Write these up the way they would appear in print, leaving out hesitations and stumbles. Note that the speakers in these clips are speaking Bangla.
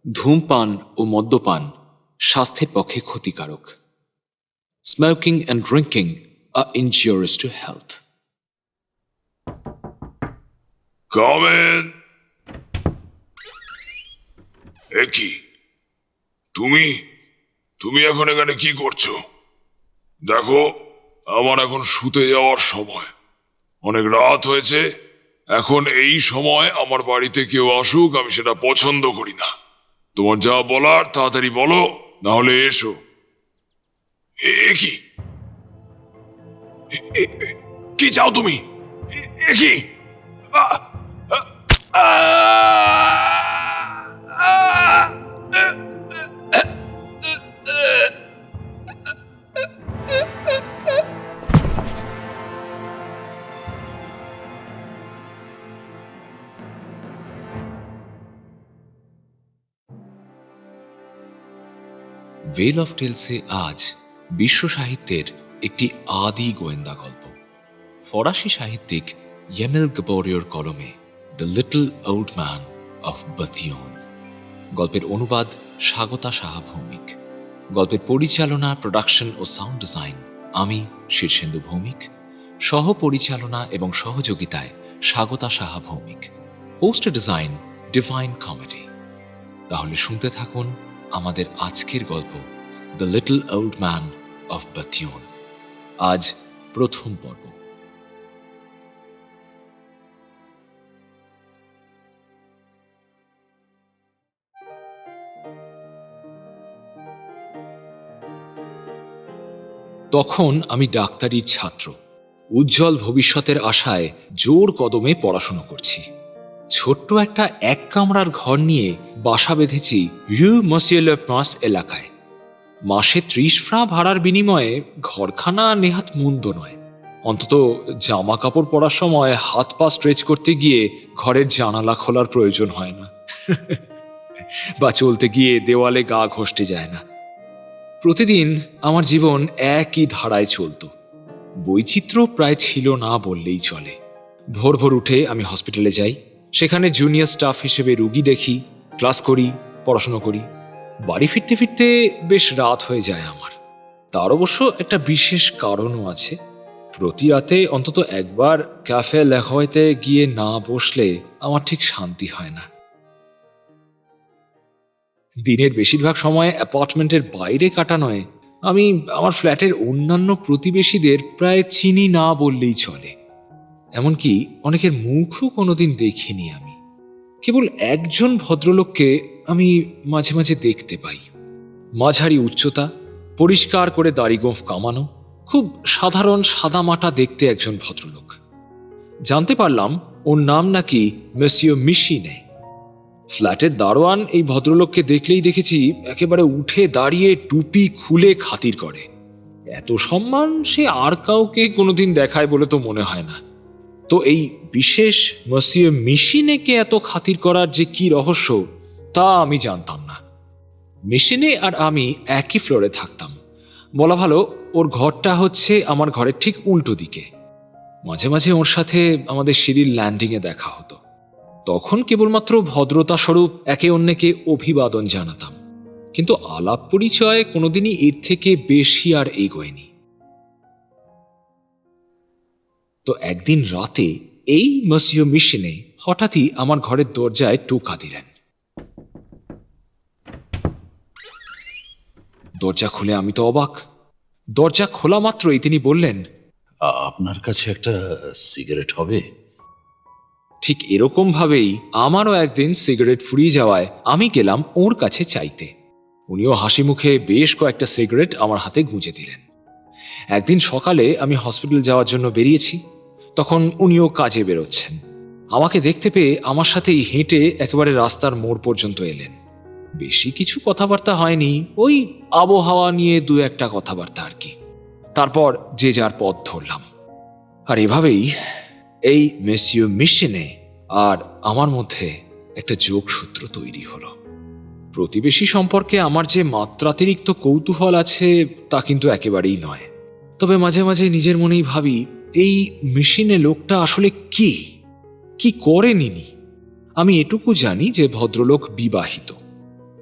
ধূমপান ও মদ্যপান স্বাস্থ্যের পক্ষে ক্ষতিকারক। Smoking and drinking are injurious to health. Come in. কি তুমি তুমি এখন এখানে কি করছো? দেখো, আমার এখন শুতে যাওয়ার সময়। অনেক রাত হয়েছে। এখন এই সময় আমার বাড়িতে কেউ আসুক আমি সেটা পছন্দ করি না। তোমার যা বলার তাড়াতাড়ি বলো, না হলে এসো। কি কি চাও তুমি? কি ভেল অফ টেলসে আজ বিশ্ব সাহিত্যের একটি আদি গোয়েন্দা গল্প। ফরাসি সাহিত্যিক ইয়েমেল গবোরিওর কলমে the little old man of Batignolles. গল্পের অনুবাদ স্বাগতা সাহা ভৌমিক। গল্পের পরিচালনা, প্রোডাকশন ও সাউন্ড ডিজাইন আমি শীর্ষেন্দু ভৌমিক। সহ পরিচালনা এবং সহযোগিতায় Swagata Saha Bhowmik. Poster design Divine Comedy. তাহলে শুনতে থাকুন আমাদের আজকের গল্প the little old man of Batignolles. আজ প্রথম পর্ব। তখন আমি ডাক্তারির ছাত্র। উজ্জ্বল ভবিষ্যতের আশায় জোর কদমে পড়াশুনো করছি। ছোট্ট একটা এক কামরার ঘর নিয়ে বাসা বেঁধেছি রিউ মসিয়ে লে প্রিন্স এলাকায়। মাসে 30 ফ্রাঁ ভাড়ার বিনিময়ে ঘরখানা নেহাত মন্দ নয়। অন্তত জামা কাপড় পরার সময় হাত পা স্ট্রেচ করতে গিয়ে ঘরের জানালা খোলার প্রয়োজন হয় না, বা চলতে গিয়ে দেওয়ালে গা ঘষতে যায় না। প্রতিদিন আমার জীবন একই ধারায় চলত। বৈচিত্র্য প্রায় ছিল না বললেই চলে। ভোর ভোর উঠে আমি হসপিটালে যাই। সেখানে জুনিয়র স্টাফ হিসেবে রুগী দেখি, ক্লাস করি, পড়াশুনো করি। বাড়ি ফিরতে ফিরতে বেশ রাত হয়ে যায় আমার। তার অবশ্য একটা বিশেষ কারণও আছে। প্রতি রাতে অন্তত একবার ক্যাফে লেখতে গিয়ে না বসলে আমার ঠিক শান্তি হয় না। দিনের বেশিরভাগ সময় অ্যাপার্টমেন্টের বাইরে কাটানোয় আমি আমার ফ্ল্যাটের অন্যান্য প্রতিবেশীদের প্রায় চিনি না বললেই চলে। এমনকি অনেকের মুখও কোনোদিন দেখিনি আমি। কেবল একজন ভদ্রলোককে আমি মাঝে মাঝে দেখতে পাই। মাঝারি উচ্চতা, পরিষ্কার করে দাড়ি গোঁফ কামানো, খুব সাধারণ সাদামাটা দেখতে একজন ভদ্রলোক। জানতে পারলাম ওর নাম নাকি মেসিও মিশিনে। ফ্ল্যাটের দারোয়ান এই ভদ্রলোককে দেখলেই দেখেছি একেবারে উঠে দাঁড়িয়ে টুপি খুলে খাতির করে। এত সম্মান সে আর কাউকে কোনোদিন দেখায় বলে তো মনে হয় না। তো এই বিশেষ মসিয়ে মিশিনেকে এত খাতির করার যে কি রহস্য তা আমি জানতাম না। মিশিনে আর আমি একই ফ্লোরে থাকতাম। বলা ভালো, ওর ঘরটা হচ্ছে আমার ঘরের ঠিক উল্টো দিকে। মাঝে মাঝে ওর সাথে আমাদের সিঁড়ির ল্যান্ডিংয়ে দেখা হতো। তখন কেবলমাত্র ভদ্রতা স্বরূপ একে অন্যকে অভিবাদন জানাতাম, কিন্তু আলাপ পরিচয় কোনোদিনই এর থেকে বেশি আর এগোয়নি। তো একদিন রাতে এই মসিও মিশিনে হঠাৎই আমার ঘরের দরজায় টোকা দিলেন। দরজা খুলে আমি তো অবাক। দরজা খোলা মাত্রই তিনি বললেন, আপনার কাছে একটা সিগারেট হবে? ঠিক এরকম ভাবেই আমারও একদিন সিগারেট ফুরিয়ে যাওয়ায় আমি গেলাম ওর কাছে চাইতে। উনিও হাসি মুখে বেশ কয়েকটা সিগারেট আমার হাতে গুঁজে দিলেন। একদিন সকালে আমি হসপিটাল যাওয়ার জন্য বেরিয়েছি। তখন উনিও কাজে বেরোচ্ছেন। আমাকে দেখতে পেয়ে আমার সাথেই হেঁটে একেবারে রাস্তার মোড় পর্যন্ত এলেন। বেশি কিছু কথাবার্তা হয়নি, ওই আবহাওয়া নিয়ে দু একটা কথাবার্তা আর কি। তারপর যে যার পথ ধরলাম। আর এভাবেই এই মেসিও মিশিনে আর আমার মধ্যে একটা যোগসূত্র তৈরি হলো। প্রতিবেশী সম্পর্কে আমার যে মাত্রাতিরিক্ত কৌতূহল আছে তা কিন্তু একেবারেই নয়। তবে মাঝে মাঝে নিজের মনেই ভাবি, এই মিশিনে লোকটা আসলে কি করেন ইনি? আমি এটুকু জানি যে ভদ্রলোক বিবাহিত।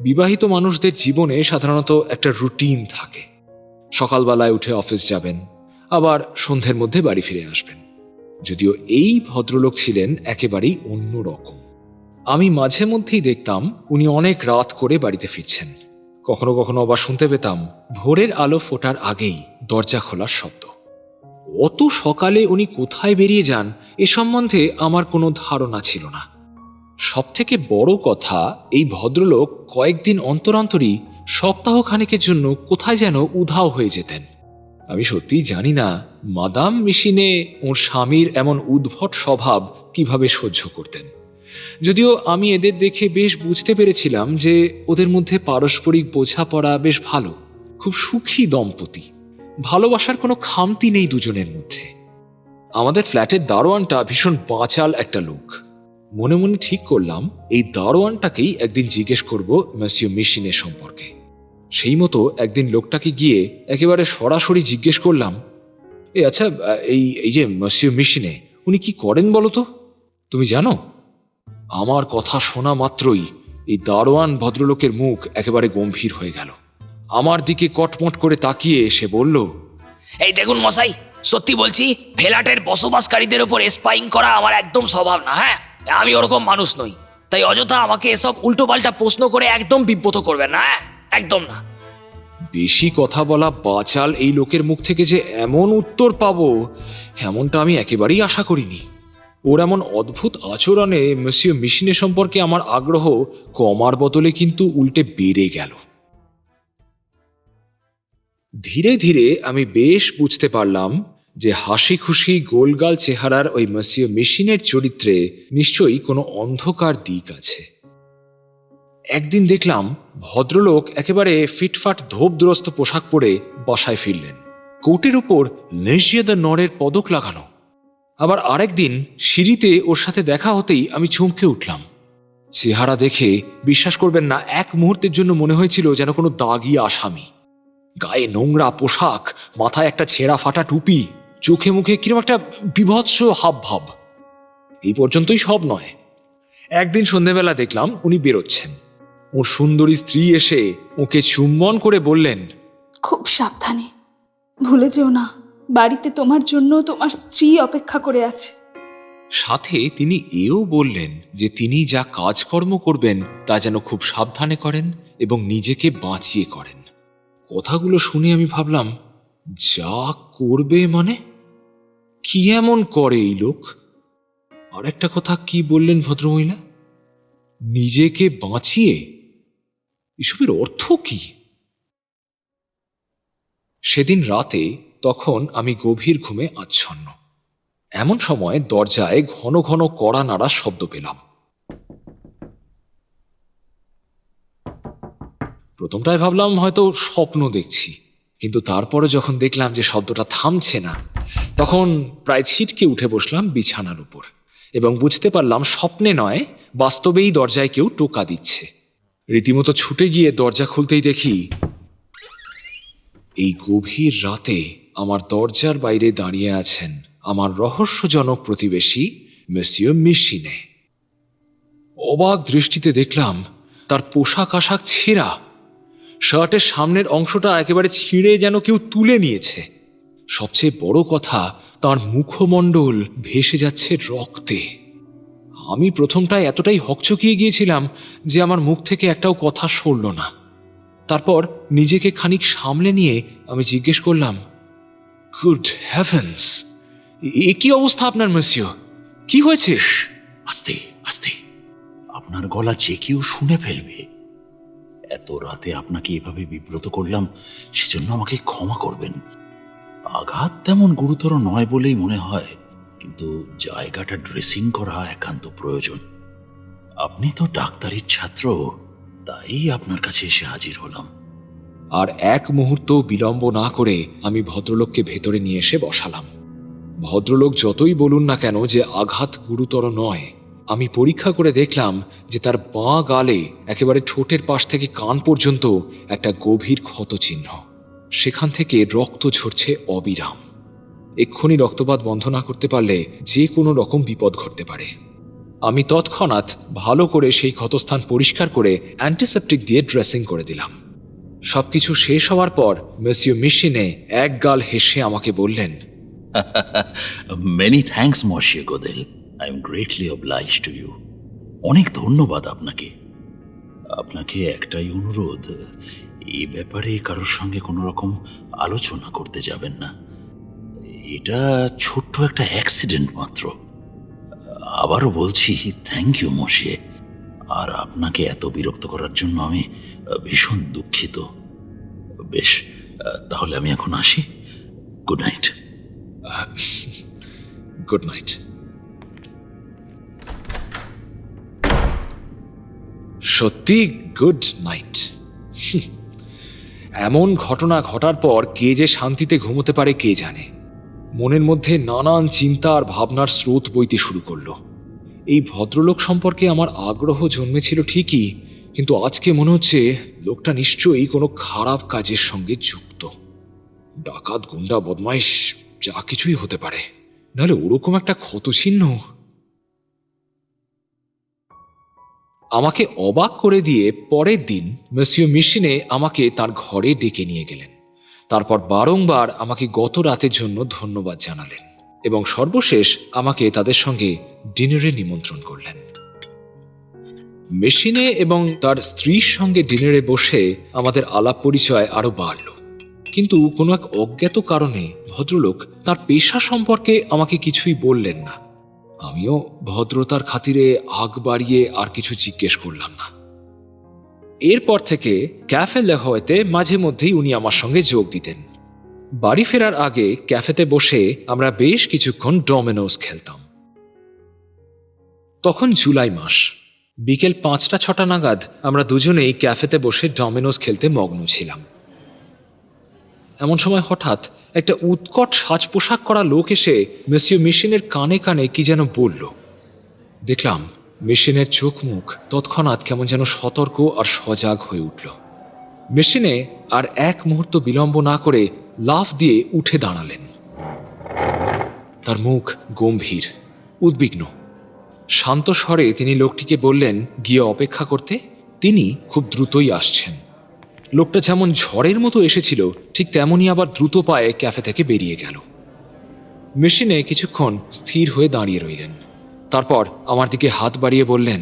বিবাহিত মানুষদের জীবনে সাধারণত একটা রুটিন থাকে। সকালবেলায় উঠে অফিস যাবেন, আবার সন্ধ্যের মধ্যে বাড়ি ফিরে আসবেন। যদিও এই ভদ্রলোক ছিলেন একেবারেই অন্য রকম। আমি মাঝে মধ্যেই দেখতাম উনি অনেক রাত করে বাড়িতে ফিরছেন। কখনো কখনো আবার শুনতে পেতাম ভোরের আলো ফোটার আগেই দরজা খোলার শব্দ। অত সকালে উনি কোথায় বেরিয়ে যান এ সম্বন্ধে আমার কোনো ধারণা ছিল না। সবথেকে বড় কথা, এই ভদ্রলোক কয়েকদিন অন্তর অন্তরই সপ্তাহখানেকের জন্য কোথায় যেন উধাও হয়ে যেতেন। আমি সত্যিই জানি না মাদাম মিশিনে ওর স্বামীর এমন উদ্ভট স্বভাব কিভাবে সহ্য করতেন। যদিও আমি এদের দেখে বেশ বুঝতে পেরেছিলাম যে ওদের মধ্যে পারস্পরিক বোঝাপড়া বেশ ভালো, খুব সুখী দম্পতি। ভালোবাসার কোনো খামতি নেই দুজনের মধ্যে। আমাদের ফ্ল্যাটের দারোয়ানটা ভীষণ বাঁচাল একটা লোক। মনে মনে ঠিক করলাম এই দারোয়ানটাকেই একদিন জিজ্ঞেস করব মসিও মিশিনের সম্পর্কে। সেই মতো একদিন লোকটাকে গিয়ে একেবারে সরাসরি জিজ্ঞেস করলাম, আচ্ছা, এই যে মসিও মিশিনে, উনি কি করেন বলো তো? তুমি জানো? আমার কথা শোনা মাত্রই এই দারোয়ান ভদ্রলোকের মুখ একেবারে গম্ভীর হয়ে গেল। আমার দিকে কটমট করে তাকিয়ে সে বলল, এই দেখুন মশাই, সত্যি বলছি, ফ্ল্যাটের বসবাসকারীদের উপর স্পাইং করা আমার একদম স্বভাব না। হ্যাঁ, আমি ওরকম মানুষ নই, তাই অযথা আমাকে এসব উল্টোপাল্টা প্রশ্ন করে একদম বিব্রত করবেন না। হ্যাঁ, একদম না। বেশি কথা বলা বাচাল এই লোকের মুখ থেকে যে এমন উত্তর পাবো এমনটা আমি একেবারেই আশা করিনি। ওর এমন অদ্ভুত আচরণে মসিও মিশিনে সম্পর্কে আমার আগ্রহ কমার বদলে কিন্তু উল্টে বেড়ে গেল। ধীরে ধীরে আমি বেশ বুঝতে পারলাম যে হাসি খুশি গোলগাল চেহারার ওই মসিও মিশিনের চরিত্রে নিশ্চয়ই কোনো অন্ধকার দিক আছে। একদিন দেখলাম ভদ্রলোক একেবারে ফিটফাট ধোপদ্রস্ত পোশাক পরে বাসায় ফিরলেন, কোটের উপর লেজিয়া দ্য নরের পদক লাগানো। আবার আরেকদিন সিঁড়িতে ওর সাথে দেখা হতেই আমি চমকে উঠলাম। চেহারা দেখে বিশ্বাস করবেন না, এক মুহূর্তের জন্য মনে হয়েছিল যেন কোনো দাগি আসামি। গায়ে নোংরা পোশাক, মাথায় একটা ছেঁড়া ফাটা টুপি, চোখে মুখে কিরকম একটা বিভৎস হাবভাব। এই পর্যন্তই সব নয়, একদিন সন্ধেবেলা দেখলাম উনি বেরোচ্ছেন। ওর সুন্দরী স্ত্রী এসে ওকে চুম্বন করে বললেন, খুব সাবধানে, ভুলে যেও না, বাড়িতে তোমার জন্য তোমার স্ত্রী অপেক্ষা করে আছে। সাথে তিনি এও বললেন যে তিনি যা কাজকর্ম করবেন তা যেন খুব সাবধানে করেন এবং নিজেকে বাঁচিয়ে করেন। কথাগুলো শুনে আমি ভাবলাম, যা করবে মানে? কি এমন করে এই লোক? আর একটা কথা কি বললেন ভদ্রমহিলা? নিজেকে বাঁচিয়ে? এসবের অর্থ কি? সেদিন রাতে তখন আমি গভীর ঘুমে আচ্ছন্ন। এমন সময় দরজায় ঘন ঘন কড়া নাড়ার শব্দ পেলাম। প্রথমটায় ভাবলাম হয়তো স্বপ্ন দেখছি, কিন্তু তারপরে যখন দেখলাম যে শব্দটা থামছে না, তখন প্রায় ছিটকে উঠে বসলাম বিছানার উপর এবং বুঝতে পারলাম স্বপ্নে নয়, বাস্তবেই দরজায় কেউ টোকা দিচ্ছে। রীতিমতো ছুটে গিয়ে দরজা খুলতেই দেখি এই গভীর রাতে আমার দরজার বাইরে দাঁড়িয়ে আছেন আমার রহস্যজনক প্রতিবেশী মসিও মিশিনে। অবাক দৃষ্টিতে দেখলাম তার পোশাক আশাক ছেঁড়া, শার্টের সামনের অংশটা একেবারে ছিঁড়ে যেন কেউ তুলে নিয়েছে। সবচেয়ে বড় কথা, তার মুখমণ্ডল ভেসে যাচ্ছে রক্তে। আমি প্রথমটায় এতটাই হকচকিয়ে গিয়েছিলাম যে আমার মুখ থেকে একটাও কথা সরল না। তারপর নিজেকে খানিক সামলে নিয়ে আমি জিজ্ঞেস করলাম, গুড হেভেন্স, এ কি অবস্থা আপনার মসিও? কি হয়েছে? আস্তে আস্তে, আপনার গলা যে কেউ শুনে ফেলবে। এত রাতে আপনাকে এভাবে বিব্রত করলাম, সেজন্য আমাকে ক্ষমা করবেন। আঘাত তেমন গুরুতর নয় বলেই মনে হয়, কিন্তু জায়গাটা ড্রেসিং করা একান্ত প্রয়োজন। আপনি তো ডাক্তারির ছাত্র, তাই আপনার কাছে এসে হাজির হলাম। আর এক মুহূর্ত বিলম্ব না করে আমি ভদ্রলোককে ভেতরে নিয়ে এসে বসালাম। ভদ্রলোক যতই বলুন না কেন যে আঘাত গুরুতর নয়, আমি পরীক্ষা করে দেখলাম যে তার বাঁ গালে একেবারে ঠোঁটের পাশ থেকে কান পর্যন্ত একটা গভীর ক্ষতচিহ্ন। সেখান থেকে রক্ত ঝরছে অবিরাম। এক্ষুনি রক্তপাত বন্ধ না করতে পারলে যে কোনো রকম বিপদ ঘটতে পারে। আমি তৎক্ষণাৎ ভালো করে সেই ক্ষতস্থান পরিষ্কার করে অ্যান্টিসেপটিক দিয়ে ড্রেসিং করে দিলাম। সবকিছু শেষ হওয়ার পর মেসিও মিশিনে এক গাল হেসে আমাকে বললেন, many thanks monsieur Godeuil, I am greatly oblige to you. অনেক ধন্যবাদ আপনাকে। আপনাকে একটাই অনুরোধ, এই ব্যাপারে কারোর সঙ্গে কোনো রকম আলোচনা করতে যাবেন না। এটা ছোট্ট একটা অ্যাক্সিডেন্ট মাত্র। আবারও বলছি থ্যাংক ইউ মশিয়ে। আর আপনাকে এত বিরক্ত করার জন্য আমি ভীষণ দুঃখিত। বেশ, তাহলে আমি এখন আসি। Good night. Good night. সত্যি গুড নাইট। এমন ঘটনা ঘটার পর কে যে শান্তিতে ঘুমোতে পারে কে জানে। মনের মধ্যে নানান চিন্তা আর ভাবনার স্রোত বইতে শুরু করলো। এই ভদ্রলোক সম্পর্কে আমার আগ্রহ জন্মেছিল ঠিকই, কিন্তু আজকে মনে হচ্ছে লোকটা নিশ্চয়ই কোনো খারাপ কাজের সঙ্গে যুক্ত। ডাকাত, গুন্ডা, বদমাইশ যা কিছুই হতে পারে, নাহলে ওরকম একটা ক্ষতচিহ্ন। আমাকে অবাক করে দিয়ে পরের দিন মেসিও মিশিনে আমাকে তার ঘরে ডেকে নিয়ে গেলেন। তারপর বারংবার আমাকে গত রাতের জন্য ধন্যবাদ জানালেন এবং সর্বশেষ আমাকে তাদের সঙ্গে ডিনারে নিমন্ত্রণ করলেন। মেশিনে এবং তার স্ত্রীর সঙ্গে ডিনারে বসে আমাদের আলাপ পরিচয় আরো বাড়ল, কিন্তু কোনো এক অজ্ঞাত কারণে ভদ্রলোক তার পেশা সম্পর্কে আমাকে কিছুই বললেন না। আমিও ভদ্রতার খাতিরে আগ বাড়িয়ে আর কিছু জিজ্ঞেস করলাম না। এরপর থেকে ক্যাফে লেহওয়েতে মাঝে মধ্যেই উনি আমার সঙ্গে যোগ দিতেন। বাড়ি ফেরার আগে ক্যাফেতে বসে আমরা বেশ কিছুক্ষণ ডমিনোস খেলতাম। তখন জুলাই মাস, বিকেল 5টা-6টা নাগাদ আমরা দুজনেই ক্যাফেতে বসে ডমিনোস খেলতে মগ্ন ছিলাম। এমন সময় হঠাৎ একটা উৎকট সাজ পোশাক করা লোক এসে মেসিও মিশিনের কানে কানে কি যেন বলল। দেখলাম মেশিনের চোখ মুখ তৎক্ষণাৎ কেমন যেন সতর্ক আর সজাগ হয়ে উঠল। মেশিনে আর এক মুহূর্ত বিলম্ব না করে লাফ দিয়ে উঠে দাঁড়ালেন। তার মুখ গম্ভীর, উদ্বিগ্ন। শান্ত স্বরে তিনি লোকটিকে বললেন গিয়ে অপেক্ষা করতে, তিনি খুব দ্রুতই আসছেন। লোকটা যেমন ঝড়ের মতো এসেছিল ঠিক তেমনই আবার দ্রুত পায়ে ক্যাফে থেকে বেরিয়ে গেল। মেশিনে কিছুক্ষণ স্থির হয়ে দাঁড়িয়ে রইলেন, তারপর আমার দিকে হাত বাড়িয়ে বললেন,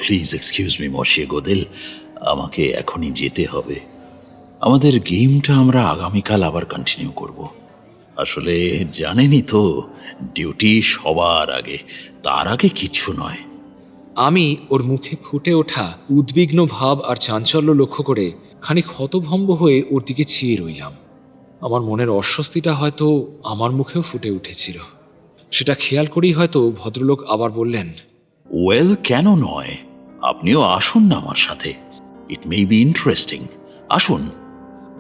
প্লিজ এক্সকিউজ মি মশিয়ে গোদেল, আমাকে এখনই যেতে হবে। আমাদের গেমটা আমরা আগামীকাল আবার কন্টিনিউ করব। আসলে জানেনই তো, ডিউটি সবার আগে, তার আগে কিচ্ছু নয়। আমি ওর মুখে ফুটে ওঠা উদ্বিগ্ন ভাব আর চাঞ্চল্য লক্ষ্য করে খানিক হতভম্ব হয়ে ওর দিকে চেয়ে রইলাম। আমার মনের অস্বস্তিটা হয়তো আমার মুখেও ফুটে উঠেছিল। সেটা খেয়াল করেই হয়তো ভদ্রলোক আবার বললেন, ওয়েল, কেন নয়, আপনিও আসুন না আমার সাথে, ইট মে বি ইন্টারেস্টিং, আসুন।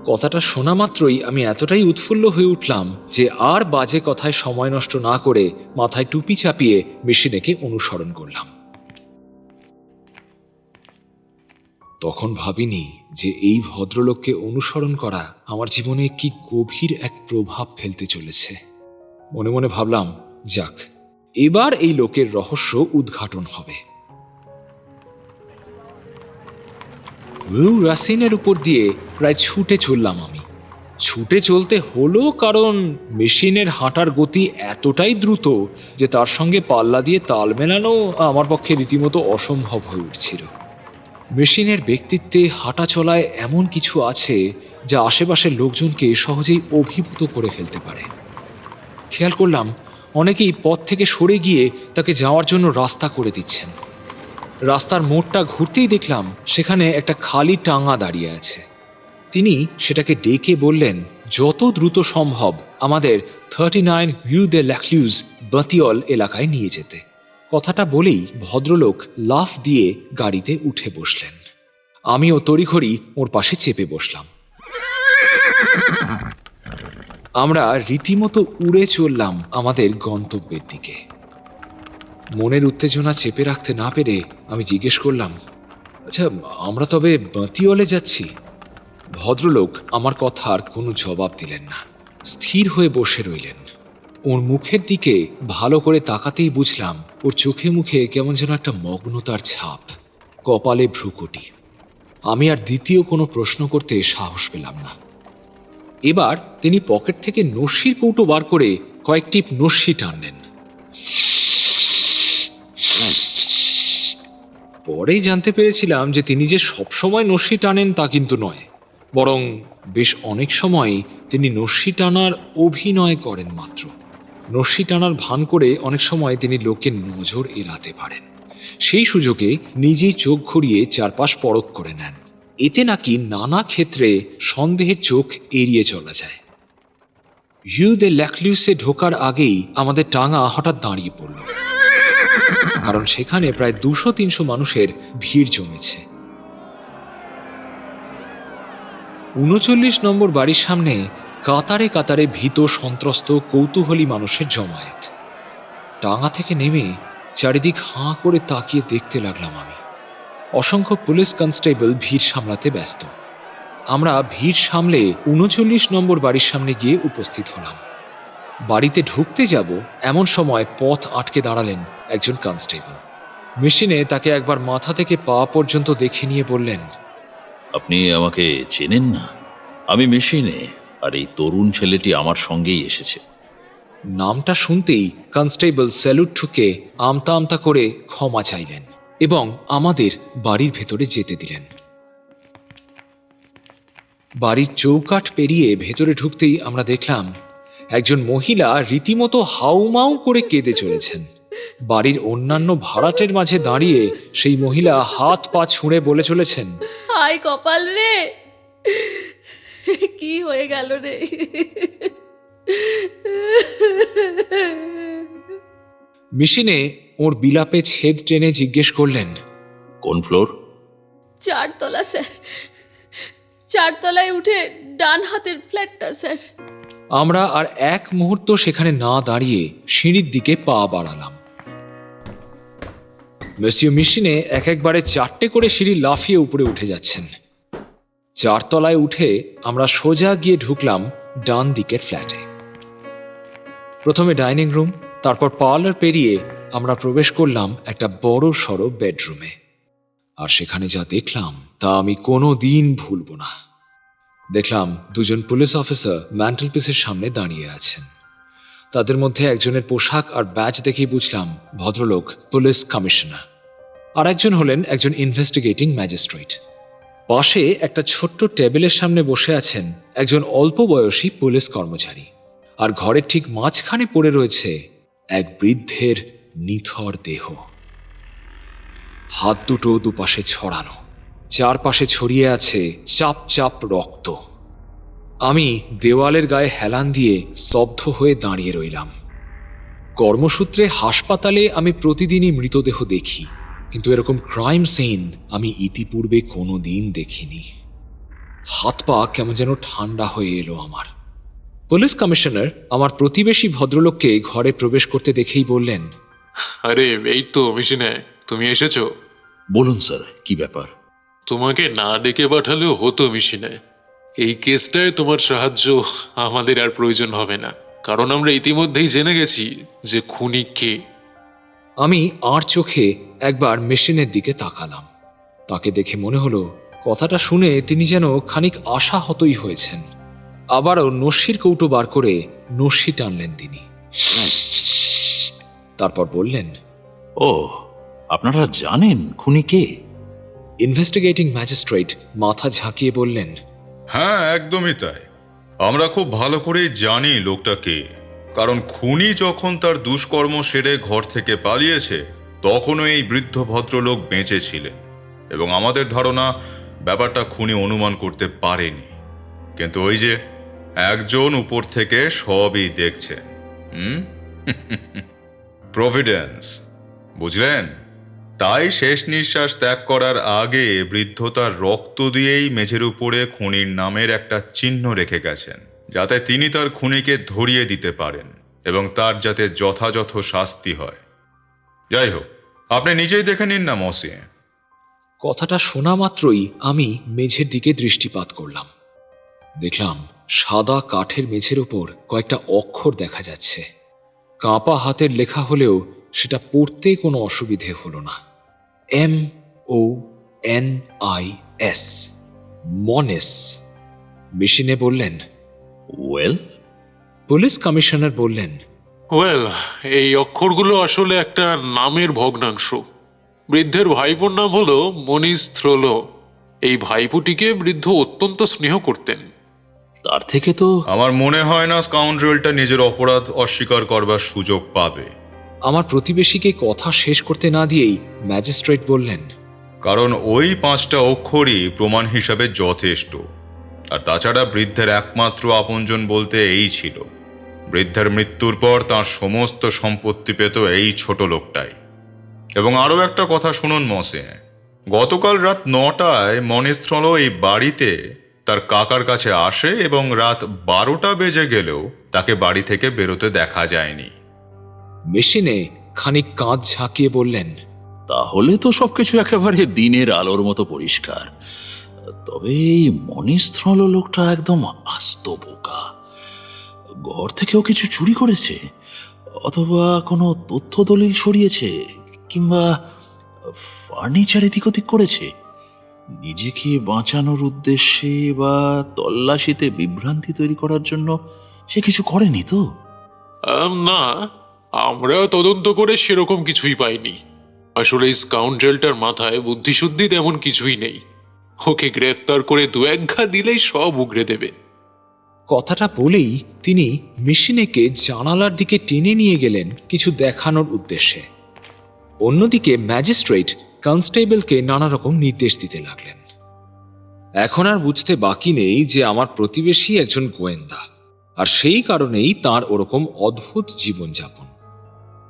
কথাটা শোনা মাত্রই আমি এতটাই উৎফুল্ল হয়ে উঠলাম যে আর বাজে কথায় সময় নষ্ট না করে মাথায় টুপি চাপিয়ে মেশিনেকে অনুসরণ করলাম। তখন ভাবিনি যে এই ভদ্রলোককে অনুসরণ করা আমার জীবনে কি গভীর এক প্রভাব ফেলতে চলেছে। মনে মনে ভাবলাম, যাক, এবার এই লোকের রহস্য উদ্ঘাটন হবে। রাসিনের উপর দিয়ে প্রায় ছুটে চললাম আমি। ছুটে চলতে হলো কারণ মেশিনের হাঁটার গতি এতটাই দ্রুত যে তার সঙ্গে পাল্লা দিয়ে তাল মেলানো আমার পক্ষে রীতিমতো অসম্ভব হয়ে উঠছিল। মেশিনের ব্যক্তিত্বে হাঁটা চলায় এমন কিছু আছে যা আশেপাশের লোকজনকে সহজেই অভিভূত করে ফেলতে পারে। খেয়াল করলাম অনেকেই পথ থেকে সরে গিয়ে তাকে যাওয়ার জন্য রাস্তা করে দিচ্ছেন। রাস্তার মোড়টা ঘুরতেই দেখলাম সেখানে একটা খালি টাঙা দাঁড়িয়ে আছে। তিনি সেটাকে ডেকে বললেন যত দ্রুত সম্ভব আমাদের 39 রিউ দে ল্যাক্লুজ বাতিওল এলাকায় নিয়ে যেতে। কথাটা বলেই ভদ্রলোক লাফ দিয়ে গাড়িতে উঠে বসলেন। আমিও তড়িঘড়ি ওর পাশে চেপে বসলাম। আমরা রীতিমতো উড়ে চললাম আমাদের গন্তব্যের দিকে। মনের উত্তেজনা চেপে রাখতে না পেরে আমি জিজ্ঞেস করলাম, আচ্ছা, আমরা তবে বাতিওলে যাচ্ছি? ভদ্রলোক আমার কথার কোনো জবাব দিলেন না, স্থির হয়ে বসে রইলেন। ওর মুখের দিকে ভালো করে তাকাতেই বুঝলাম ওর চোখে মুখে কেমন যেন একটা মগ্নতার ছাপ, কপালে ভ্রুকুটি। আমি আর দ্বিতীয় কোনো প্রশ্ন করতে সাহস পেলাম না। এবার তিনি পকেট থেকে নস্যির কৌটো বার করে কয়েকটি নস্যি টানলেন। পরে জানতে পেরেছিলাম যে তিনি যে সবসময় নস্যি টানেন তা কিন্তু নয়, বরং বেশ অনেক সময় তিনি নস্যি টানার অভিনয় করেন মাত্র। নস্যি টানার ভান করে অনেক সময় তিনি লোকের নজর এড়াতে পারেন। সেই সুযোগে নিজেই চোখ ঘুরিয়ে চারপাশ পরখ করে নেন। এতে নাকি নানা ক্ষেত্রে সন্দেহের চোখ এড়িয়ে চলা যায়। হিউ দ্য ল্যাকলিউসে ঢোকার আগেই আমাদের টাঙা হঠাৎ দাঁড়িয়ে পড়ল, কারণ সেখানে প্রায় 200-300 মানুষের ভিড় জমেছে। 39 নম্বর বাড়ির সামনে কাতারে কাতারে ভীত, সন্ত্রস্ত, কৌতূহলী মানুষের জমায়েত। টাঙা থেকে নেমে চারিদিক হাঁ করে তাকিয়ে দেখতে লাগলাম আমি। অসংখ্য পুলিশ কনস্টেবল ভিড় সামলাতে ব্যস্ত। আমরা ভিড় সামলে 39 নম্বর বাড়ির সামনে গিয়ে উপস্থিত হলাম। বাড়িতে ঢুকতে যাব এমন সময় পথ আটকে দাঁড়ালেন একজন কনস্টেবল। মেশিনে তাকে একবার মাথা থেকে পা পর্যন্ত দেখে নিয়ে বললেন, আপনি আমাকে চেনেন না? আমি মেশিনে, আর এই তরুণ ছেলেটি আমার সঙ্গেই এসেছে। নামটা শুনতেই কনস্টেবল স্যালুট ঠুকে আমতা আমতা করে ক্ষমা চাইলেন এবং আমাদের বাড়ির ভেতরে যেতে দিলেন। বাড়ির চৌকাঠ পেরিয়ে ভেতরে ঢুকতেই আমরা দেখলাম একজন মহিলা রীতিমতো হাউমাউ করে কেঁদে চলেছেন। বাড়ির অন্যান্য ভাড়াটের মাঝে দাঁড়িয়ে সেই মহিলা হাত পা ছুঁড়ে বলে চলেছেন, হায় কপাল রে, কি হয়ে গেল রে। মেশিনে ওর বিলাপে ছেদ টেনে জিজ্ঞেস করলেন, কোন ফ্লোর? 4 তলা স্যার, 4 তলায় উঠে ডান হাতের ফ্ল্যাটটা স্যার। আমরা আর এক মুহূর্ত সেখানে না দাঁড়িয়ে সিঁড়ির দিকে পা বাড়ালাম। মেসিও মেশিনে একবারে 4টে করে সিঁড়ি লাফিয়ে উপরে উঠে যাচ্ছেন। 4 তলায় উঠে আমরা সোজা গিয়ে ঢুকলাম ডান দিকের ফ্ল্যাটে। প্রথমে ডাইনিং রুম, তারপর পার্লার পেরিয়ে আমরা প্রবেশ করলাম একটা বড় সড়ো বেডরুমে। আর সেখানে যা দেখলাম তা আমি কোনো দিন ভুলব না। দেখলাম 2জন পুলিশ অফিসার ম্যান্টেলপিসের সামনে দাঁড়িয়ে আছেন। তাদের মধ্যে একজনের পোশাক আর ব্যাজ দেখেই বুঝলাম ভদ্রলোক পুলিশ কমিশনার, আর একজন হলেন একজন ইনভেস্টিগেটিং ম্যাজিস্ট্রেট। পাশে একটা ছোট্ট টেবিলের সামনে বসে আছেন একজন অল্প বয়সী পুলিশ কর্মচারী, আর ঘরের ঠিক মাঝখানে পড়ে রয়েছে এক বৃদ্ধের নিথর দেহ। হাত দুটো দুপাশে ছড়ানো, চারপাশে ছড়িয়ে আছে চাপ চাপ রক্ত। আমি দেওয়ালের গায়ে হেলান দিয়ে স্তব্ধ হয়ে দাঁড়িয়ে রইলাম। কর্মসূত্রে হাসপাতালে আমি প্রতিদিনই মৃতদেহ দেখি, কিন্তু এরকম ক্রাইম সিন আমি ইতিপূর্বে কোনো দিন দেখিনি। হাত পা কেমন যেন ঠান্ডা হয়ে এলো আমার। পুলিশ কমিশনার আমার প্রতিবেশী ভদ্রলোককে ঘরে প্রবেশ করতে দেখেই বললেন, আরে এই তো মেশিনে, তুমি এসেছো। বলুন স্যার, কি ব্যাপার? তোমাকে না ডেকে পাঠালেও হতো মেশিনে। এই কেসটায় তোমার সাহায্য আমাদের আর প্রয়োজন হবে না, কারণ আমরা ইতিমধ্যেই জেনে গেছি যে খুনি কে। আমি আর চোখে একবার মেশিনের দিকে তাকালাম। তাকে দেখে মনে হলো কথাটা শুনে তিনি যেন খানিক আশাহতই হয়েছেন। আবারও নস্যির কৌটো বার করে নস্যি টানলেন তিনি। তারপর বললেন, ও, আপনারা জানেন খুনি কে? ইনভেস্টিগেটিং ম্যাজিস্ট্রেট মাথা ঝাঁকিয়ে বললেন, হ্যাঁ, একদমই তাই। আমরা খুব ভালো করেই জানি লোকটা কে, কারণ খুনি যখন তার দুষ্কর্ম সেরে ঘর থেকে পালিয়েছে তখনও এই বৃদ্ধ ভদ্রলোক বেঁচে ছিলেন, এবং আমাদের ধারণা ব্যাপারটা খুনি অনুমান করতে পারেনি। কিন্তু ওই যে একজন উপর থেকে সবই দেখছে। প্রভিডেন্স, বুঝলেন? তাই শেষ নিঃশ্বাস ত্যাগ করার আগে বৃদ্ধ তার রক্ত দিয়েই মেঝের উপরে খুনির নামের একটা চিহ্ন রেখে গেছেন, যাতে তিনি তার খুনিকে ধরিয়ে দিতে পারেন এবং তার যাতে যথাযথ শাস্তি হয়। যাই হোক, আপনি নিজেই দেখে নিন না মসি। কথাটা শোনা মাত্রই আমি মেঝের দিকে দৃষ্টিপাত করলাম। দেখলাম সাদা কাঠের মেঝের উপর কয়েকটা অক্ষর দেখা যাচ্ছে। কাঁপা হাতের লেখা হলেও সেটা পড়তে কোনো অসুবিধে হলো না। MONIS, মনেস। মেশিনে বললেন। ওয়েল, পুলিশ কমিশনার বললেন, ওয়েল, এই অক্ষরগুলো আসলে একটা নামের ভগ্নাংশ। বৃদ্ধের ভাইপোর নাম হলো মনিস থ্রোলো। এই ভাইপোটিকে বৃদ্ধ অত্যন্ত স্নেহ করতেন। তার থেকে তো আমার মনে হয় না স্কাউন্ড্রেলটা নিজের অপরাধ অস্বীকার করবার সুযোগ পাবে। আমার প্রতিবেশীকে কথা শেষ করতে না দিয়েই ম্যাজিস্ট্রেট বললেন, কারণ ওই 5টা অক্ষরই প্রমাণ হিসাবে যথেষ্ট। আর তাছাড়া বৃদ্ধের একমাত্র আপনজন বলতে এই ছিল। বৃদ্ধের মৃত্যুর পর তার সমস্ত সম্পত্তি পেত এই ছোট লোকটাই। এবং আরও একটা কথা শুনুন মসে, গতকাল রাত 9টায় মনিস্ট্রলো এই বাড়িতে তার কাকার কাছে আসে এবং রাত 12টা বেজে গেলেও তাকে বাড়ি থেকে বেরোতে দেখা যায়নি। মেশিনে খানিক কাঁধ ঝাঁকিয়ে বললেন, তাহলে তো সবকিছু একেবারে দিনের আলোর মতো পরিষ্কার। তবে এই মনিস্ট্রল লোকটা একদম আস্ত বোকা। ঘর থেকেও কিছু চুরি করেছে, অথবা কোনো তথ্য দলিল সরিয়েছে, কিংবা ফার্নিচার এদিক ওদিক করেছে। নিজেকে বাঁচানোর উদ্দেশ্যে বা তল্লাশিতে বিভ্রান্তি তৈরি করার জন্য সে কিছু করেনি তো? না, আমরা তদন্ত করে সেরকম কিছুই পাইনি। আসলে এই স্কাউন্ড্রেলটার মাথায় বুদ্ধিশুদ্ধি তেমন কিছুই নেই। ওকে গ্রেফতার করে 2-1 ঘা দিলেই সব উগরে দেবে। কথাটা বলেই তিনি মেশিনেকে জানালার দিকে টেনে নিয়ে গেলেন কিছু দেখানোর উদ্দেশ্যে। অন্যদিকে ম্যাজিস্ট্রেট কনস্টেবলকে নানা রকম নির্দেশ দিতে লাগলেন। এখন আর বুঝতে বাকি নেই যে আমার প্রতিবেশী একজন গোয়েন্দা, আর সেই কারণেই তার ওরকম অদ্ভুত জীবনযাপন।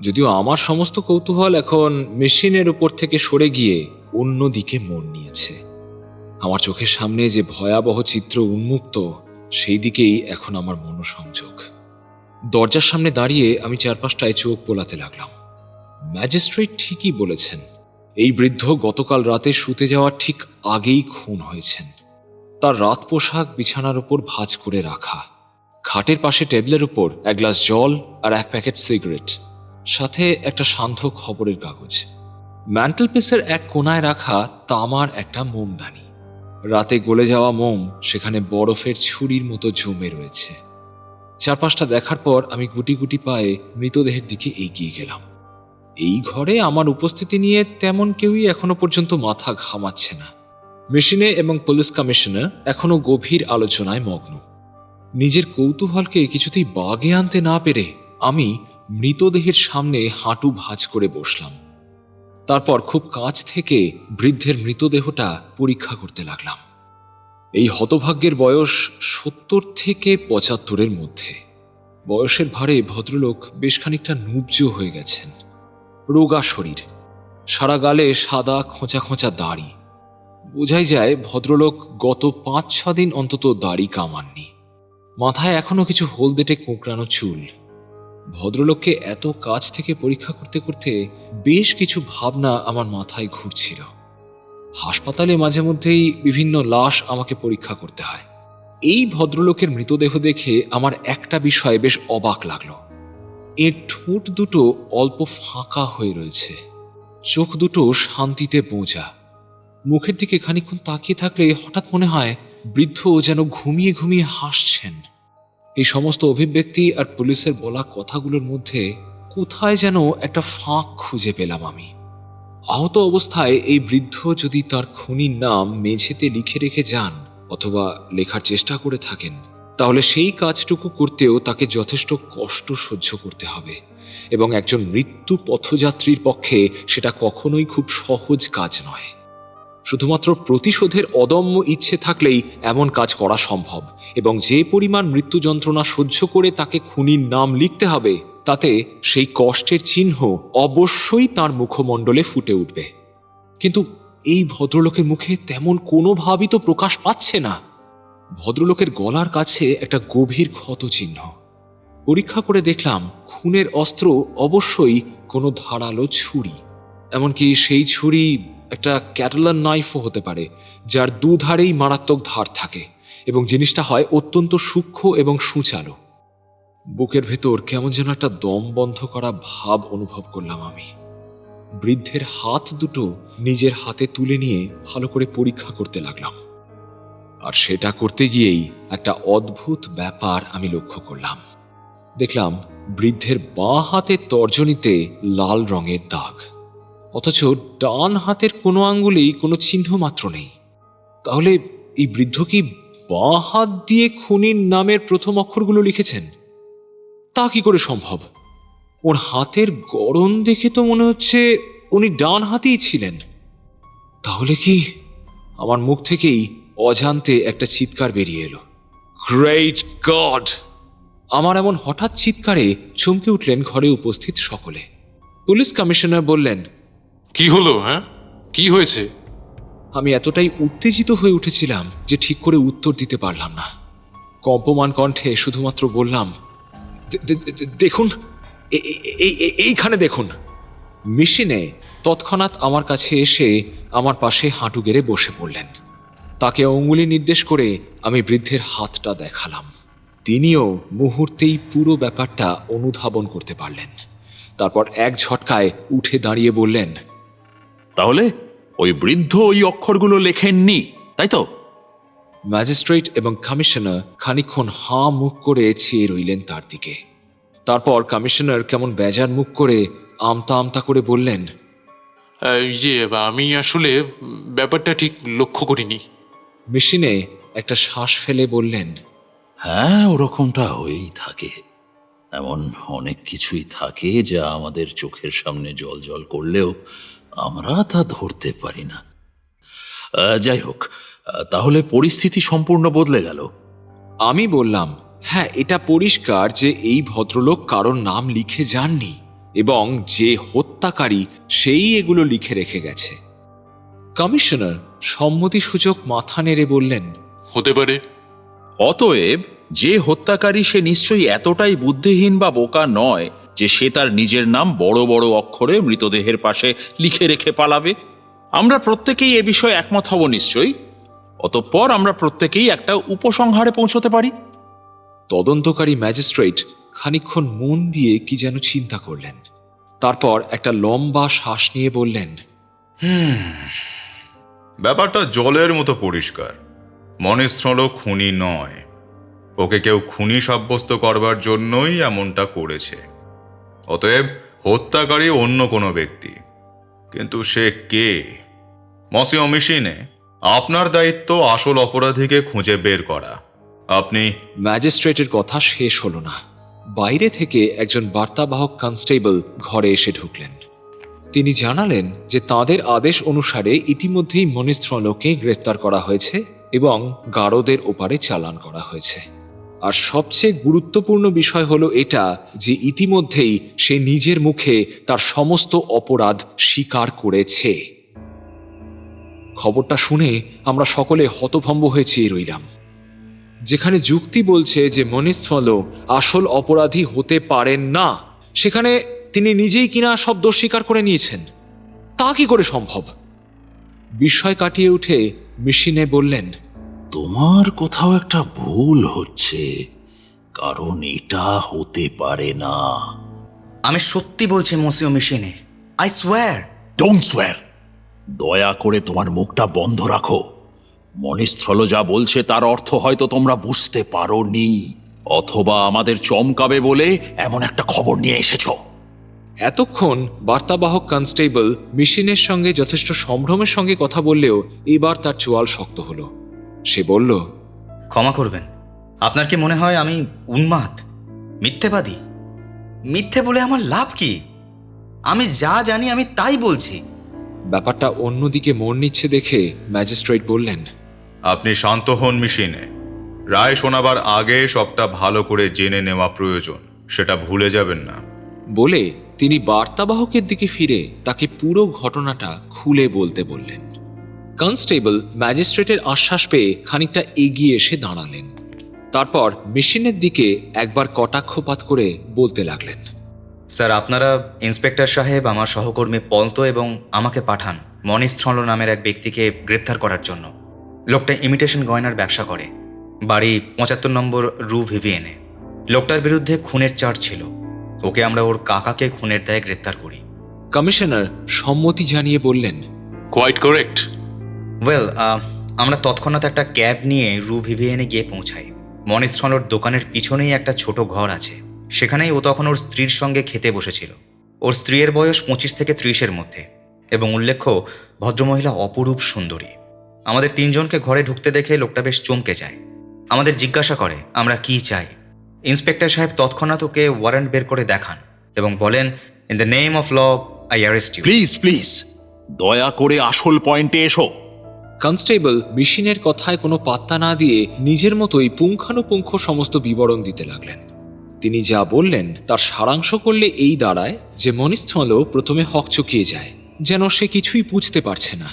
যদিও আমার সমস্ত কৌতূহল এখন মেশিনের উপর থেকে সরে গিয়ে অন্যদিকে মন নিয়েছে। আমার চোখের সামনে যে ভয়াবহ চিত্র উন্মুক্ত, সেই দিকেই এখন আমার মনোসংযোগ। দরজার সামনে দাঁড়িয়ে আমি চারপাশটায় চোখ বোলাতে লাগলাম। ম্যাজিস্ট্রেট ঠিকই বলেছেন, এই বৃদ্ধ গতকাল রাতে শুতে যাওয়ার ঠিক আগেই খুন হয়েছেন। তার রাত পোশাক বিছানার উপর ভাঁজ করে রাখা, খাটের পাশে টেবিলের উপর 1 গ্লাস জল আর 1 প্যাকেট সিগারেট, সাথে একটা সান্ধ্য খবরের কাগজ। ম্যান্টেলপিসের এক কোনায় রাখা তামার একটা মোমদানি। রাতে গলে যাওয়া মোম সেখানে বরফের ছুরির মতো জমে রয়েছে। চারপাশটা দেখার পর আমি গুটি গুটি পায়ে মৃতদেহের দিকে এগিয়ে গেলাম। এই ঘরে আমার উপস্থিতি নিয়ে তেমন কেউই এখনো পর্যন্ত মাথা ঘামাচ্ছে না। মেশিনে এবং পুলিশ কমিশনার এখনো গভীর আলোচনায় মগ্ন। নিজের কৌতূহলকে কিছুতেই বাগে আনতে না পেরে আমি মৃতদেহের সামনে হাঁটু ভাঁজ করে বসলাম। তারপর খুব কাছ থেকে বৃদ্ধের মৃতদেহটা পরীক্ষা করতে লাগলাম। এই হতভাগ্যের বয়স 70 থেকে 75-এর মধ্যে। বয়সের ভারে ভদ্রলোক বেশ খানিকটা নুবজ হয়ে গেছেন। রোগা শরীর, সারা গালে সাদা খোঁচা খোঁচা দাড়ি। বোঝাই যায় ভদ্রলোক গত 5-6 দিন অন্তত দাড়ি কামাননি। মাথায় এখনো কিছু হলদেটে কোঁকড়ানো চুল। ভদ্রলোককে এত কাছ থেকে পরীক্ষা করতে করতে বেশ কিছু ভাবনা আমার মাথায় ঘুরছিল। হাসপাতালে মাঝে মধ্যেই বিভিন্ন লাশ আমাকে পরীক্ষা করতে হয়। এই ভদ্রলোকের মৃতদেহ দেখে আমার একটা বিষয়ে বেশ অবাক লাগলো। এর ঠোঁট দুটো অল্প ফাঁকা হয়ে রয়েছে, চোখ দুটো শান্তিতে বোঝা। মুখের দিকে খানিকক্ষণ তাকিয়ে থাকলে হঠাৎ মনে হয় বৃদ্ধ যেন ঘুমিয়ে ঘুমিয়ে হাসছেন। এই সমস্ত অভিব্যক্তি আর পুলিশের বলা কথাগুলোর মধ্যে কোথায় যেন একটা ফাঁক খুঁজে পেলাম আমি। আহত অবস্থায় এই বৃদ্ধ যদি তার খুনির নাম মেঝেতে লিখে রেখে যান অথবা লেখার চেষ্টা করে থাকেন, তাহলে সেই কাজটুকু করতেও তাকে যথেষ্ট কষ্ট সহ্য করতে হবে, এবং একজন মৃত্যু পথযাত্রীর পক্ষে সেটা কখনোই খুব সহজ কাজ নয়। শুধুমাত্র প্রতিশোধের অদম্য ইচ্ছে থাকলেই এমন কাজ করা সম্ভব, এবং যে পরিমাণ মৃত্যু যন্ত্রণা সহ্য করে তাকে খুনির নাম লিখতে হবে, তাতে সেই কষ্টের চিহ্ন অবশ্যই তার মুখমণ্ডলে ফুটে উঠবে। কিন্তু এই ভদ্রলোকের মুখে তেমন কোনো ভাবই তো প্রকাশ পাচ্ছে না। ভদ্রলোকের গলার কাছে একটা গভীর ক্ষত চিহ্ন। পরীক্ষা করে দেখলাম খুনের অস্ত্র অবশ্যই কোনো ধারালো ছুরি। এমনকি সেই ছুরি একটা ক্যাটালান নাইফও হতে পারে, যার দুধারেই মারাত্মক ধার থাকে এবং জিনিসটা হয় অত্যন্ত সূক্ষ্ম এবং সূচালো। বুকের ভেতর কেমন যেন একটা দম বন্ধ করা ভাব অনুভব করলাম আমি। বৃদ্ধের হাত দুটো নিজের হাতে তুলে নিয়ে ভালো করে পরীক্ষা করতে লাগলাম। আর সেটা করতে গিয়েই একটা অদ্ভুত ব্যাপার আমি লক্ষ্য করলাম। দেখলাম বৃদ্ধের বাঁ হাতের তর্জনীতে লাল রঙের দাগ, অথচ ডান হাতের কোনো আঙ্গুলেই কোনো চিহ্ন মাত্র নেই। তাহলে এই বৃদ্ধ কি বাঁ হাত দিয়ে খুনির নামের প্রথম অক্ষরগুলো লিখেছেন? তা কি করে সম্ভব? ওর হাতের গড়ন দেখে তো মনে হচ্ছে উনি ডান হাতেই ছিলেন। তাহলে কি? আমার মুখ থেকেই অজান্তে একটা চিৎকার বেরিয়ে এলো, গ্রেট গড! আমার এমন হঠাৎ চিৎকারে চমকে উঠলেন ঘরে উপস্থিত সকলে। পুলিশ কমিশনার বললেন, কি হলো? হ্যাঁ, কি হয়েছে? আমি এতটাই উত্তেজিত হয়ে উঠেছিলাম যে ঠিক করে উত্তর দিতে পারলাম না। কম্পমান কণ্ঠে শুধুমাত্র বললাম, দেখুন, এইখানে দেখুন। মেশিনে তৎক্ষণাৎ আমার কাছে এসে আমার পাশে হাঁটু গেড়ে বসে পড়লেন। তাকে অঙ্গুলি নির্দেশ করে আমি বৃদ্ধের হাতটা দেখালাম। তিনিও মুহূর্তেই পুরো ব্যাপারটা অনুধাবন করতে পারলেন। তারপর এক ঝটকায় উঠে দাঁড়িয়ে বললেন, তাহলে ওই বৃদ্ধ ওই অক্ষরগুলো লেখেননি, তাই তো? ম্যাজিস্ট্রেট এবং কমিশনার খানিকক্ষণ হাঁ মুখ করে চেয়ে রইলেন তার দিকে। তারপর কমিশনার কেমন বেজার মুখ করে আমতা আমতা করে বললেন, আমি আসলে ব্যাপারটা ঠিক লক্ষ্য করিনি। মেশিনে একটা শ্বাস ফেলে বললেন, হ্যাঁ, ওরকমটা হয়েই থাকে। এমন অনেক কিছুই থাকে যা আমাদের চোখের সামনে জল জল করলেও আমরা তা ধরতে পারি না। যাই হোক, তাহলে পরিস্থিতি সম্পূর্ণ বদলে গেল। আমি বললাম, হ্যাঁ, এটা পরিষ্কার যে এই ভদ্রলোক কারোর নাম লিখে যাননি এবং যে হত্যাকারী সেই এগুলো লিখে রেখে গেছে। কমিশনার সম্মতিসূচক মাথা নেড়ে বললেন, হতে পারে। অতএব যে হত্যাকারী সে নিশ্চয়ই এতটাই বুদ্ধিহীন বা বোকা নয় যে সে তার নিজের নাম বড় বড় অক্ষরে মৃতদেহের পাশে লিখে রেখে পালাবে। আমরা প্রত্যেকেই এ বিষয়ে একমত হব নিশ্চয়ই। অতঃপর আমরা প্রত্যেকেই একটা উপসংহারে পৌঁছতে পারি। তদন্তকারী ম্যাজিস্ট্রেট খানিকক্ষণ মন দিয়ে কি যেন চিন্তা করলেন। তারপর একটা লম্বা শ্বাস নিয়ে বললেন, ব্যাপারটা জলের মতো পরিষ্কার। মনিস্থল খুনি নয়, ওকে কেউ খুনি সাব্যস্ত করবার জন্যই এমনটা করেছে। অতএব হত্যাকারী অন্য কোনো ব্যক্তি। কিন্তু সে কে? মসিও মেশিনে, আপনার দায়িত্ব আসল অপরাধীকে খুঁজে বের করা। আপনি ম্যাজিস্ট্রেটের কথা শেষ হলো না। বাইরে থেকে একজন বার্তাবাহক কনস্টেবল ঘরে এসে ঢুকলেন। তিনি জানালেন যে তাদের আদেশ অনুসারে ইতিমধ্যেই মনিস্থলকে গ্রেফতার করা হয়েছে এবং গারদের ওপারে চালান করা হয়েছে। আর সবচেয়ে গুরুত্বপূর্ণ বিষয় হলো এটা যে ইতিমধ্যেই সে নিজের মুখে তার সমস্ত অপরাধ স্বীকার করেছে। খবরটা শুনে আমরা সকলে হতভম্ব হয়ে চেয়ে রইলাম। যেখানে যুক্তি বলছে যে মনিস্থল আসল অপরাধী হতে পারেন না, সেখানে তিনি নিজেই কিনা সব দোষ স্বীকার করে নিয়েছেন। তা কি করে সম্ভব? বিস্ময় কাটিয়ে উঠে মেশিনে বললেন, তোমার কোথাও একটা ভুল হচ্ছে, কারণ এটা হতে পারে না। আমি সত্যি বলছি মসিও মেশিনে, আই সোয়ার। ডোন্ট সোয়ার। দয়া করে তোমার মুখটা বন্ধ রাখো। মনিস্থল যা বলছে তার অর্থ হয়তো তোমরা বুঝতে পারোনি, অথবা আমাদের চমকাবে বলে এমন একটা খবর নিয়ে এসেছো। এতক্ষণ বার্তাবাহক কনস্টেবল মেশিনের সঙ্গে যথেষ্ট সম্ভ্রমের সঙ্গে কথা বললেও এবার তার চোয়াল শক্ত হলো। সে বলল, ক্ষমা করবেন, আপনার কি মনে হয় আমি উন্মাদ, মিথ্যেবাদী? মিথ্যে বলে আমার লাভ কি? আমি যা জানি আমি তাই বলছি। ব্যাপারটা অন্যদিকে মোড় নিচ্ছে দেখে ম্যাজিস্ট্রেট বললেন, আপনি শান্ত হন মেশিনে। রায় শোনাবার আগে সবটা ভালো করে জেনে নেওয়া প্রয়োজন, সেটা ভুলে যাবেন না। বলে তিনি বার্তাবাহকের দিকে ফিরে তাকে পুরো ঘটনাটা খুলে বলতে বললেন। কনস্টেবল ম্যাজিস্ট্রেটের আশ্বাস পেয়ে খানিকটা এগিয়ে এসে দাঁড়ালেন। তারপর মেশিনের দিকে একবার কটাক্ষপাত করে বলতে লাগলেন, স্যার, আপনারা ইন্সপেক্টর সাহেব আমার সহকর্মী পলতো এবং আমাকে পাঠান মনিস্থল নামের এক ব্যক্তিকে গ্রেপ্তার করার জন্য। লোকটা ইমিটেশন গয়নার ব্যবসা করে, বাড়ি ৭৫ নম্বর রু ভিভিয়েনে। লোকটার বিরুদ্ধে খুনের চার্জ ছিল। ওকে আমরা ওর কাকাকে খুনের দায়ে গ্রেপ্তার করি। কমিশনার সম্মতি জানিয়ে বললেন, কোয়াইট কারেক্ট। ওয়েল, আমরা তৎক্ষণাৎ একটা ক্যাব নিয়ে রু ভিভিয়েনে গিয়ে পৌঁছাই। মনিস্থলোর দোকানের পিছনেই একটা ছোট ঘর আছে। সেখানেই ও তখন ওর স্ত্রীর সঙ্গে খেতে বসেছিল। ওর স্ত্রীর বয়স 25 থেকে 30-এর মধ্যে, এবং উল্লেখ্য ভদ্রমহিলা অপরূপ সুন্দরী। আমাদের তিনজনকে ঘরে ঢুকতে দেখে লোকটা বেশ চমকে যায়। আমাদের জিজ্ঞাসা করে আমরা কি চাই। ইন্সপেক্টর সাহেব তৎক্ষণাৎ ওকে ওয়ারেন্ট বের করে দেখান এবং বলেন, in the name of law I arrest you. Please please, দয়া করে আসল পয়েন্টে এসো। কনস্টেবল মেশিনের কথায় কোনো পাত্তা না দিয়ে নিজের মতোই পুঙ্খানুপুঙ্খ সমস্ত বিবরণ দিতে লাগলেন। তিনি যা বললেন তার সারাংশ করলে এই দাঁড়ায় যে মনিস্থল প্রথমে হকচকিয়ে যায়, যেন সে কিছুই বুঝতে পারছে না।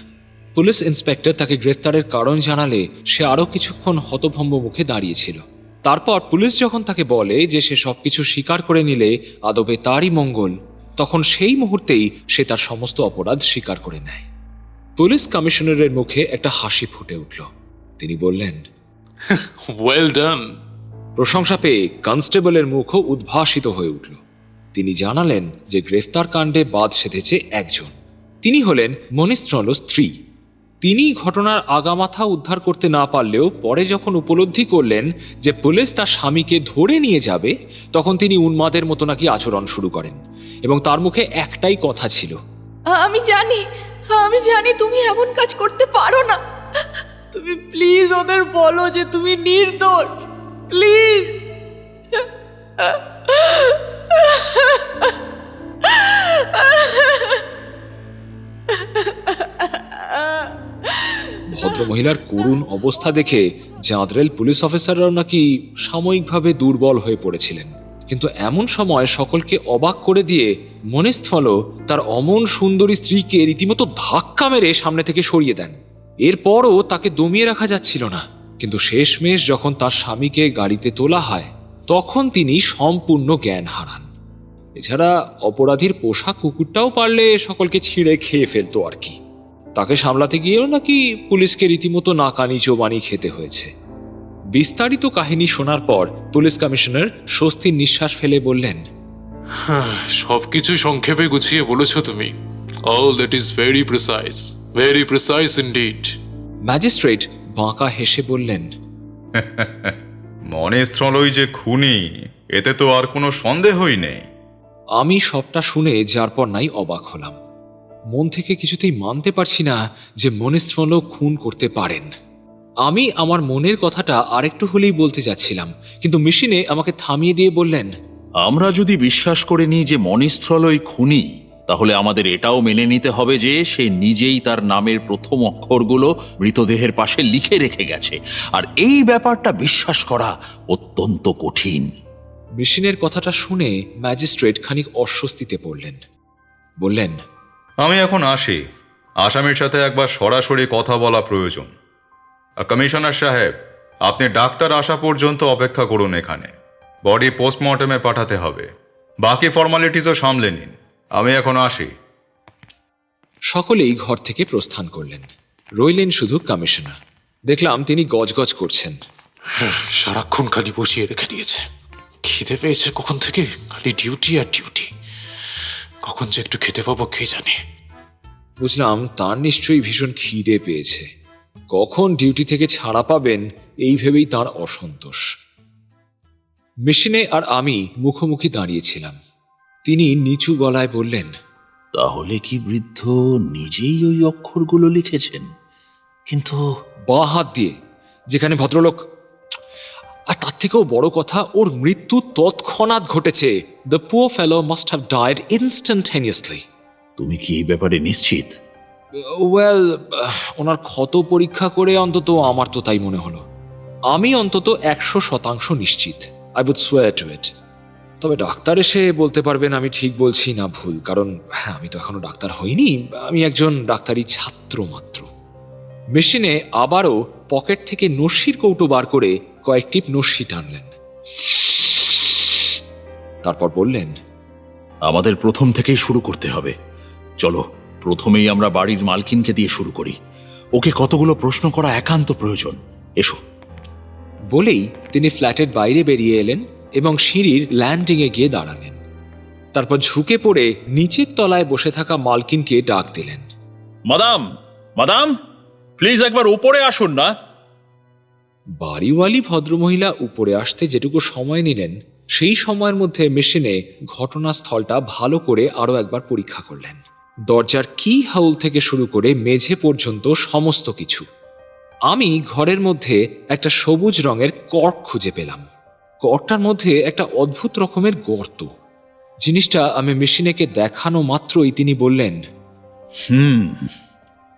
পুলিশ ইন্সপেক্টর তাকে গ্রেফতারের কারণ জানালে সে আরও কিছুক্ষণ হতভম্ব মুখে দাঁড়িয়েছিল। তারপর পুলিশ যখন তাকে বলে যে সে সবকিছু স্বীকার করে নিলে আদবে তারই মঙ্গল, তখন সেই মুহূর্তেই সে তার সমস্ত অপরাধ স্বীকার করে নেয়। পুলিশ কমিশনারের মুখে একটা হাসি ফুটে উঠল। তিনি বললেন, ওয়েল ডান। প্রশংসা পেয়ে কনস্টেবলের মুখও উদ্ভাসিত হয়ে উঠল। তিনি জানালেন যে গ্রেফতার কাণ্ডে বাদ সেধেছে একজন। তিনি হলেন মনিস্থলর স্ত্রী। তিনি ঘটনার আগামাথা উদ্ধার করতে না পারলেও পরে যখন উপলব্ধি করলেন যে পুলিশ তার স্বামীকে ধরে নিয়ে যাবে, তখন তিনি উন্মাদের মতো নাকি আচরণ শুরু করেন এবং তার মুখে একটাই কথা ছিল, আমি জানি তুমি এমন কাজ করতে পারো না। তুমি প্লিজ ওদের বলো যে তুমি নির্দোষ, প্লিজ। ভদ্রমহিলার করুণ অবস্থা দেখে জাঁদরেল পুলিশ অফিসাররাও নাকি সাময়িকভাবে দুর্বল হয়ে পড়েছিলেন। কিন্তু এমন সময় সকলকে অবাক করে দিয়ে মনিস্থল তার অমন সুন্দরী স্ত্রীকে রীতিমতো ধাক্কা মেরে সামনে থেকে সরিয়ে দেন। এরপরও তাকে দমিয়ে রাখা যাচ্ছিল না, কিন্তু শেষমেশ যখন তার স্বামীকে গাড়িতে তোলা হয় তখন তিনি সম্পূর্ণ জ্ঞান হারান। এছাড়া অপরাধীর পোষা কুকুরটাও পারলে সকলকে ছিঁড়ে খেয়ে ফেলতো আর কি। তাকে সামলাতে গিয়েও নাকি পুলিশকে রীতিমতো নাকানি চোবানি খেতে হয়েছে। বিস্তারিত কাহিনী শোনার পর পুলিশ কমিশনার স্বস্তির নিঃশ্বাস ফেলে বললেন, সবকিছু সংক্ষেপে গুছিয়ে বলেছো তুমি। All that is very precise indeed. Magistrate বাঁকা হেসে বললেন, মনিস্থলই যে খুনি, এতে তো আর কোনো সন্দেহই নেই। আমি সবটা শুনে যার পর নাই অবাক হলাম। মন থেকে কিছুতেই মানতে পারছি না যে মনিস্থল খুন করতে পারেন। আমি আমার মনের কথাটা আরেকটু হলেই বলতে যাচ্ছিলাম, কিন্তু মেশিনে আমাকে থামিয়ে দিয়ে বললেন, আমরা যদি বিশ্বাস করে নিই যে মনিস্থলই খুনি, তাহলে আমাদের এটাও মেনে নিতে হবে যে সে নিজেই তার নামের প্রথম অক্ষরগুলো মৃতদেহের পাশে লিখে রেখে গেছে, আর এই ব্যাপারটা বিশ্বাস করা অত্যন্ত কঠিন। মেশিনের কথাটা শুনে ম্যাজিস্ট্রেট খানিক অস্বস্তিতে পড়লেন। বললেন, আমি এখন আসি। আসামির সাথে একবার সরাসরি কথা বলা প্রয়োজন। আর কমিশনার সাহেব, আপনি ডাক্তার আসা পর্যন্ত অপেক্ষা করুন এখানে। বডি পোস্টমর্টমে পাঠাতে হবে। বাকি ফর্মালিটিসও সামলে নিন। আমি এখন আসি। সকলেই ঘর থেকে প্রস্থান করলেন। রইলেন শুধু কমিশনার। দেখলাম তিনি গজগজ করছেন। সারাক্ষণ খালি বসিয়ে রেখে দিয়েছে। খিদে পেয়েছে কখন থেকে, খালি ডিউটি আর ডিউটি। কখন যে একটু খেতে পাবো কে জানে। বুঝলাম তার নিশ্চয়ই ভীষণ খিদে পেয়েছে। কখন ডিউটি থেকে ছাড়া পাবেন এই ভেবেই তার অসন্তোষ। মেশিনে আর আমি মুখোমুখি দাঁড়িয়েছিলাম। তিনি নিচু গলায় বললেন, তাহলে কি বৃদ্ধ নিজেই ওই অক্ষরগুলো লিখেছেন? কিন্তু বাঁ হাত দিয়ে, যেখানে ভদ্রলোক, আর তার থেকেও বড় কথা, ওর মৃত্যু তৎক্ষণাৎ ঘটেছে। The poor fellow must have died instantaneously. তুমি কি এই ব্যাপারে নিশ্চিত? ওয়েল, ওনার ক্ষত পরীক্ষা করে অন্তত আমার তো তাই মনে হলো। আমি অন্তত 100% নিশ্চিত। আই উড সোয়ার টু ইট। তবে ডাক্তার এসে বলতে পারবেন আমি ঠিক বলছি না ভুল, কারণ আমি তো এখনো ডাক্তার হইনি। আমি একজন ডাক্তারি ছাত্র মাত্র। মেশিনে আবারও পকেট থেকে নস্যির কৌটো বার করে কয়েকটি নস্যি টানলেন। তারপর বললেন, আমাদের প্রথম থেকেই শুরু করতে হবে। চলো, প্রথমেই আমরা বাড়ির মালকিনকে দিয়ে শুরু করি। ওকে কতগুলো প্রশ্ন করা একান্ত প্রয়োজন। এসো। বলেই তিনি ফ্ল্যাটের বাইরে বেরিয়ে এলেন এবং সিঁড়ির ল্যান্ডিংয়ে গিয়ে দাঁড়ালেন। তারপর ঝুঁকে পড়ে নিচের তলায় বসে থাকা মালকিনকে ডাক দিলেন। মাদাম, মাদাম, প্লিজ একবার উপরে আসুন না। বাড়িওয়ালি ভদ্রমহিলা উপরে আসতে যেটুকু সময় নিলেন, সেই সময়ের মধ্যে মেশিনে ঘটনাস্থলটা ভালো করে আরো একবার পরীক্ষা করলেন। দরজার কি হাউল থেকে শুরু করে মেঝে পর্যন্ত সমস্ত কিছু। আমি ঘরের মধ্যে একটা সবুজ রঙের কর্ক খুঁজে পেলাম। কর্কটার মধ্যে একটা অদ্ভুত রকমের গর্ত। জিনিসটা আমি মেশিনেকে দেখানো মাত্রই তিনি বললেন,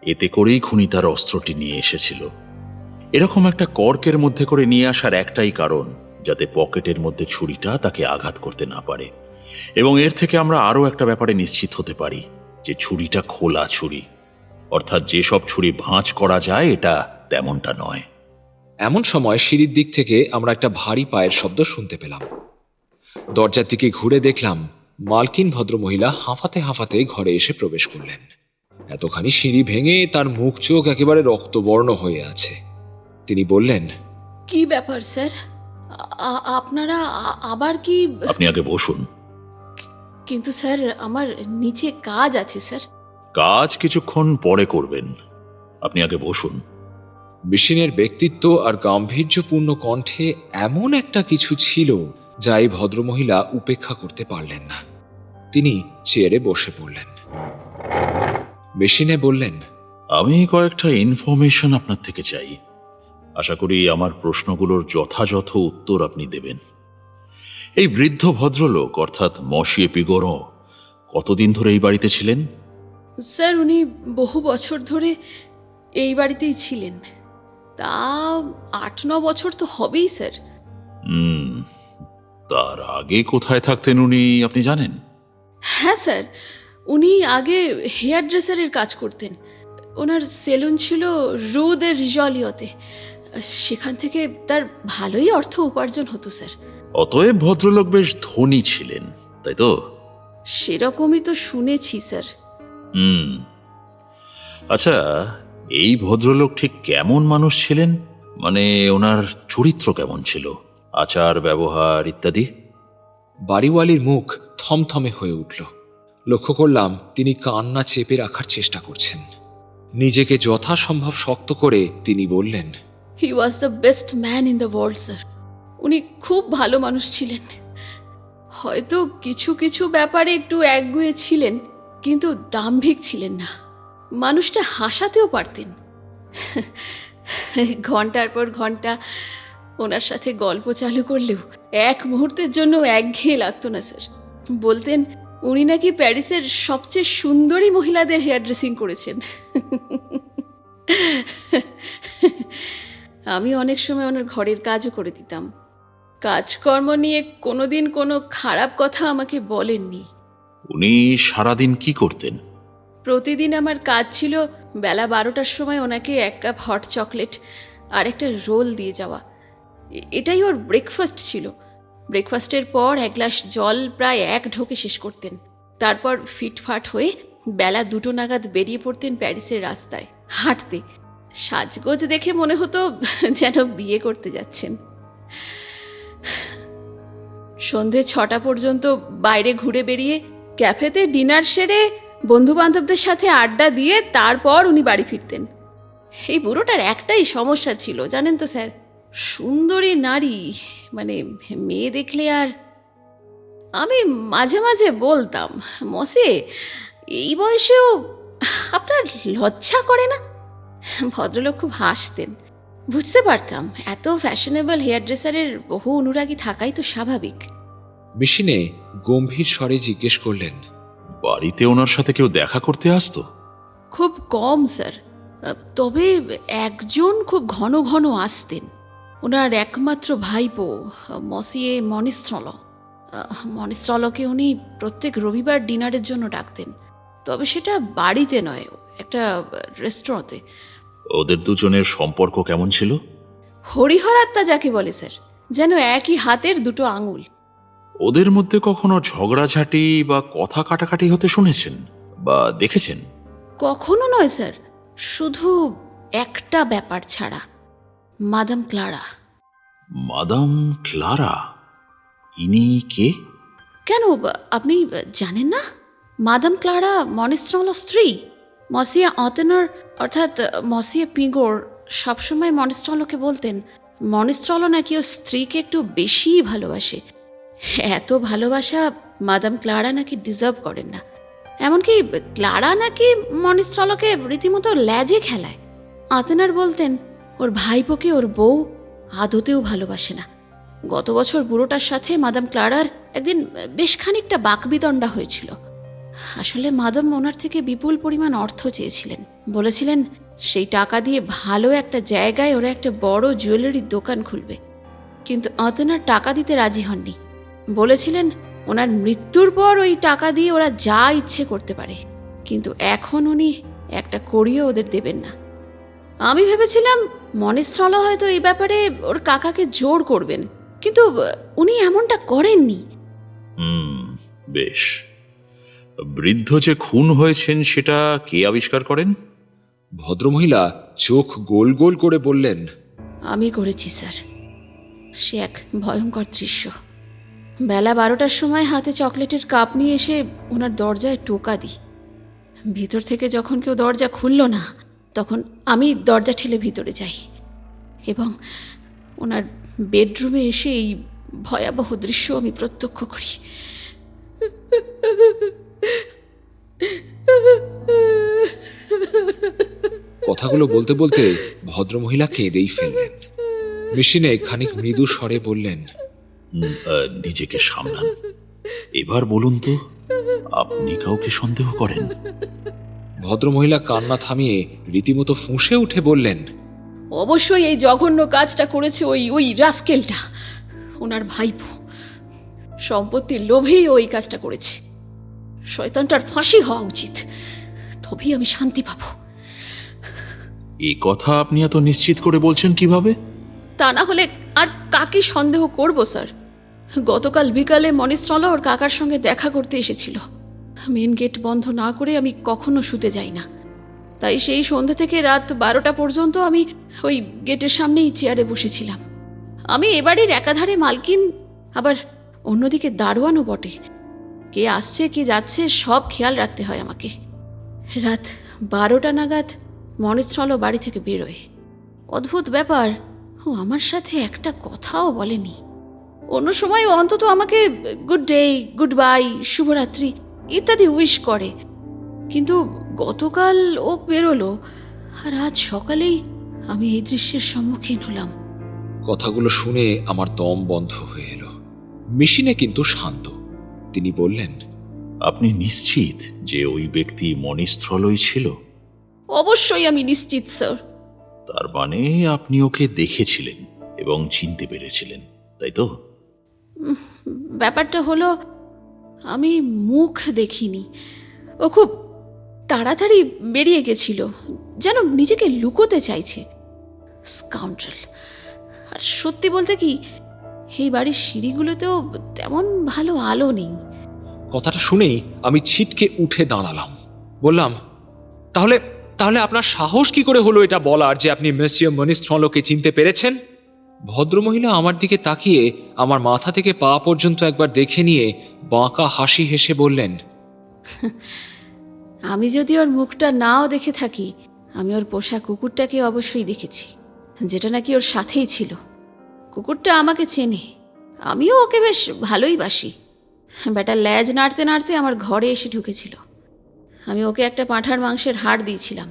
এতে করেই খুনি তার অস্ত্রটি নিয়ে এসেছিল। এরকম একটা কর্কের মধ্যে করে নিয়ে আসার একটাই কারণ, যাতে পকেটের মধ্যে ছুরিটা তাকে আঘাত করতে না পারে। এবং এর থেকে আমরা আরও একটা ব্যাপারে নিশ্চিত হতে পারি যে ছুরিটা খোলা ছুরি, অর্থাৎ যেসব ছুরি ভাঁজ করা যায় এটা তেমনটা নয়। এমন সময় সিঁড়ির দিক থেকে আমরা একটা ভারী পায়ের শব্দ শুনতে পেলাম। দরজার দিকে ঘুরে দেখলাম মালকিন ভদ্রমহিলা হাঁফাতে হাঁফাতে ঘরে এসে প্রবেশ করলেন। এতখানি সিঁড়ি ভেঙে তার মুখ চোখ একেবারে রক্তবর্ণ হয়ে আছে। তিনি বললেন, কি ব্যাপার স্যার? আপনারা আবার কি? আপনি আগে বসুন। কিন্তু স্যার, আমার নিচে কাজ আছে স্যার। কাজ কিছুক্ষণ পরে করবেন, আপনি আগে বসুন। মেশিনের ব্যক্তিত্ব আর গাম্ভীর্যপূর্ণ কণ্ঠে এমন একটা কিছু ছিল যা এই ভদ্রমহিলা উপেক্ষা করতে পারলেন না। তিনি চেয়ারে বসে পড়লেন। মেশিনে বললেন, আমি কয়েকটা ইনফরমেশন আপনার থেকে চাই। আশা করি আমার প্রশ্নগুলোর যথাযথ উত্তর আপনি দেবেন। এই বৃদ্ধ ভদ্রলোক অর্থাৎ মসিয়ে পিগোরো কতদিন ধরে এই বাড়িতে ছিলেন? স্যার, উনি বহু বছর ধরে এই বাড়িতেই ছিলেন। তা 8-9 বছর তো হবেই স্যার। তার আগে কোথায় থাকতেন উনি আপনি জানেন? হ্যাঁ স্যার, উনি আগে হেয়ার ড্রেসারের কাজ করতেন। ওনার সেলুন ছিল রু দে রিজলিওতে। সেখান থেকে তার ভালোই অর্থ উপার্জন হতো স্যার। অতএব ভদ্রলোক বেশ ধনী ছিলেন, তাই তো? সেরকমই তো শুনেছি স্যার। আচ্ছা, এই ভদ্রলোক ঠিক কেমন মানুষ ছিলেন? মানে ওনার চরিত্র কেমন ছিল, আচার ব্যবহার ইত্যাদি? বাড়িওয়ালির মুখ থমথমে হয়ে উঠল। লক্ষ্য করলাম তিনি কান্না চেপে রাখার চেষ্টা করছেন। নিজেকে যথাসম্ভব শক্ত করে তিনি বললেন, he was the best man in the world sir. উনি খুব ভালো মানুষ ছিলেন। হয়তো কিছু কিছু ব্যাপারে একটু একগুঁয়ে ছিলেন, কিন্তু দাম্ভিক ছিলেন না। মানুষটা হাসাতেও পারতেন। ঘন্টার পর ঘন্টা ওনার সাথে গল্প চালু করলেও এক মুহূর্তের জন্য একঘেয়ে লাগতো না স্যার। বলতেন উনি নাকি প্যারিসের সবচেয়ে সুন্দরী মহিলাদের হেয়ার ড্রেসিং করেছেন। আমি অনেক সময় ওনার ঘরের কাজও করে দিতাম। কাজকর্ম নিয়ে কোনোদিন কোনো খারাপ কথা আমাকে বলেননি। উনি সারাদিন কি করতেন? প্রতিদিন আমার কাজ ছিল বেলা 12টার সময় ওনাকে 1 কাপ হট চকলেট আর একটা রোল দিয়ে যাওয়া। এটাই ওর ব্রেকফাস্ট ছিল। ব্রেকফাস্টের পর 1 গ্লাস জল প্রায় 1 ঢোকে শেষ করতেন। তারপর ফিটফাট হয়ে বেলা 2টো নাগাদ বেরিয়ে পড়তেন প্যারিসের রাস্তায় হাঁটতে। সাজগোজ দেখে মনে হতো যেন বিয়ে করতে যাচ্ছেন। সন্ধে 6টা পর্যন্ত বাইরে ঘুরে বেরিয়ে ক্যাফেতে ডিনার সেরে বন্ধুবান্ধবদের সাথে আড্ডা দিয়ে তারপর উনি বাড়ি ফিরতেন। এই বুড়োটার একটাই সমস্যা ছিল জানেন তো স্যার, সুন্দরী নারী মানে মেয়ে দেখলে আর। আমি মাঝে মাঝে বলতাম, মসে এই বয়সেও আপনার লজ্জা করে না? ভদ্রলোক খুব হাসতেন। বুঝতে পারতাম এত ফ্যাশনেবল হেয়ার ড্রেসারের বহু অনুরাগী থাকাই তো স্বাভাবিক। মেশিনে গম্ভীর স্বরে জিজ্ঞেস করলেন, বাড়িতে ওনার সাথে কেউ দেখা করতে আসতো? খুব কম স্যার, তবে একজন খুব ঘন ঘন আসতেন। ওনার একমাত্র ভাইপো মসিয়ে মনিস্ট্রলকে উনি প্রত্যেক রবিবার ডিনারের জন্য ডাকতেন। তবে সেটা বাড়িতে নয়, একটা রেস্টুরেন্টে। ওদের দুজনের সম্পর্ক কেমন ছিল? হরিহরাত্মা যাকে বলে স্যার, যেন একই হাতের 2টো আঙুল। ওদের মধ্যে কখনো ঝগড়াঝাটি বা কথা কাটাকাটি হতে শুনেছেন বা দেখেছেন? কখনো নয় স্যার, শুধু একটা ব্যাপার ছাড়া, মাদাম ক্লারা। Madame Clara? ইনি কে? কেন আপনি জানেন না? মাদাম ক্লারা মনিস্ট্রলোর স্ত্রী। মসিয়া অতেনর অর্থাৎ মসিয়া পিঙ্গোর সবসময় মনিস্ট্রলোকে বলতেন মনিস্ট্রলো নাকি ওর স্ত্রীকে একটু বেশিই ভালোবাসে। এত ভালোবাসা মাদাম ক্লারা নাকি ডিজার্ভ করেন না। এমনকি ক্লারা নাকি মনিস্ট্রলোকে রীতিমতো ল্যাজে খেলায়। আতেনার বলতেন ওর ভাইপোকে ওর বউ আদতেও ভালোবাসে না। গত বছর বুড়োটার সাথে মাদাম ক্লারার একদিন বেশ খানিকটা বাকবিতণ্ডা হয়েছিল। আসলে মাদাম ওনার থেকে বিপুল পরিমাণ অর্থ চেয়েছিলেন। বলেছিলেন সেই টাকা দিয়ে ভালো একটা জায়গায় ওরা একটা বড় জুয়েলারির দোকান খুলবে। কিন্তু আতেনার টাকা দিতে রাজি হননি। বলেছিলেন ওনার মৃত্যুর পর ওই টাকা দিয়ে ওরা যা ইচ্ছে করতে পারে, কিন্তু এখন উনি একটা কড়িও ওদের দেবেন না। আমি ভেবেছিলাম মনিস্ট্রলো হয়তো এই ব্যাপারে ওর কাকাকে জোর করবেন, কিন্তু উনি এমনটা করেননি। বেশ। বৃদ্ধ যে খুন হয়েছেন সেটা কে আবিষ্কার করেন? ভদ্রমহিলা চোখ গোল গোল করে বললেন, আমি করেছি স্যার। সে এক ভয়ঙ্কর দৃশ্য। বেলা 12টার সময় হাতে চকলেটের কাপ নিয়ে এসে ওনার দরজায় টোকা দিই। ভিতর থেকে যখন কেউ দরজা খুলল না, তখন আমি দরজা ঠেলে ভিতরে যাই এবং ওনার বেডরুমে এসে এই ভয়াবহ দৃশ্য আমি প্রত্যক্ষ করি। কথাগুলো বলতে বলতে ভদ্রমহিলা কেঁদেই ফেললেন। মেশিনে খানিক মৃদু স্বরে বললেন, নিজেকে সামলান। এবার বলুন তো, আপনি কাউকে সন্দেহ করেন? ভদ্রমহিলা কান্না থামিয়ে রীতিমতো ফুঁসে উঠে বললেন, অবশ্যই এই জঘন্য কাজটা করেছে ওই রাস্কেলটা, ওনার ভাইপো। সম্পত্তির লোভেই ওই কাজটা করেছে। শয়তানটার ফাঁসি হওয়া উচিত, তবেই আমি শান্তি পাবো। এই কথা আপনি এত নিশ্চিত করে বলছেন কিভাবে? তা না হলে আর কাকে সন্দেহ করব স্যার? গতকাল বিকালে মনিস্ট্রলো ওর কাকার সঙ্গে দেখা করতে এসেছিল। মেন গেট বন্ধ না করে আমি কখনো শুতে যাই না, তাই সেই সন্ধ্যা থেকে রাত 12টা পর্যন্ত আমি ওই গেটের সামনেই চেয়ারে বসেছিলাম। আমি এবারের একাধারে মালকিন, আবার অন্যদিকে দারোয়ানও বটে। কে আসছে কে যাচ্ছে সব খেয়াল রাখতে হয় আমাকে। রাত 12টা নাগাদ মনিস্ট্রলো বাড়ি থেকে বেরোয়। অদ্ভুত ব্যাপার, ও আমার সাথে একটা কথাও বলেনি। অন্য সময় অন্তত আমাকে গুড ডে, গুড বাই, শুভরাত্রি ইত্যাদি উইশ করে, কিন্তু গতকাল ও বেরোলো আর আজ সকালেই আমি এই দৃশ্যের সম্মুখীন হলাম। কথাগুলো শুনে আমার দম বন্ধ হয়ে এলো। মেশিনে কিন্তু শান্ত। তিনি বললেন, আপনি নিশ্চিত যে ওই ব্যক্তি মনিস্ট্রলোই ছিল? অবশ্যই আমি নিশ্চিত স্যার। তার মানে আপনি ওকে দেখেছিলেন এবং চিনতে পেরেছিলেন, তাই তো? ব্যাপারটা হলো আমি মুখ দেখিনি। ও খুব তাড়াতাড়ি বেরিয়ে গেছিল, যেন নিজেকে লুকোতে চাইছে। স্কাউন্ড্রেল। আর সত্যি বলতে কি, এই বাড়ির সিঁড়িগুলোতেও তেমন ভালো আলো নেই। কথাটা শুনেই আমি ছিটকে উঠে দাঁড়ালাম। বললাম, তাহলে তাহলে আপনার সাহস কি করে হলো এটা বলার যে আপনি মেসিও মনিস্ট্রলোকে চিনতে পেরেছেন? ভদ্রমহিলা আমার দিকে তাকিয়ে আমার মাথা থেকে পা পর্যন্ত একবার দেখে নিয়ে বাঁকা হাসি হেসে বললেন, আমি যদি ওর মুখটা নাও দেখে থাকি, আমি ওর পোষা কুকুরটাকে অবশ্যই দেখেছি, যেটা নাকি ওর সাথেই ছিল। কুকুরটা আমাকে চেনে, আমিও ওকে বেশ ভালোই বাসি। বেটা ল্যাজ নাড়তে নাড়তে আমার ঘরে এসে ঢুকেছিল। আমি ওকে একটা পাঁঠার মাংসের হাড় দিয়েছিলাম,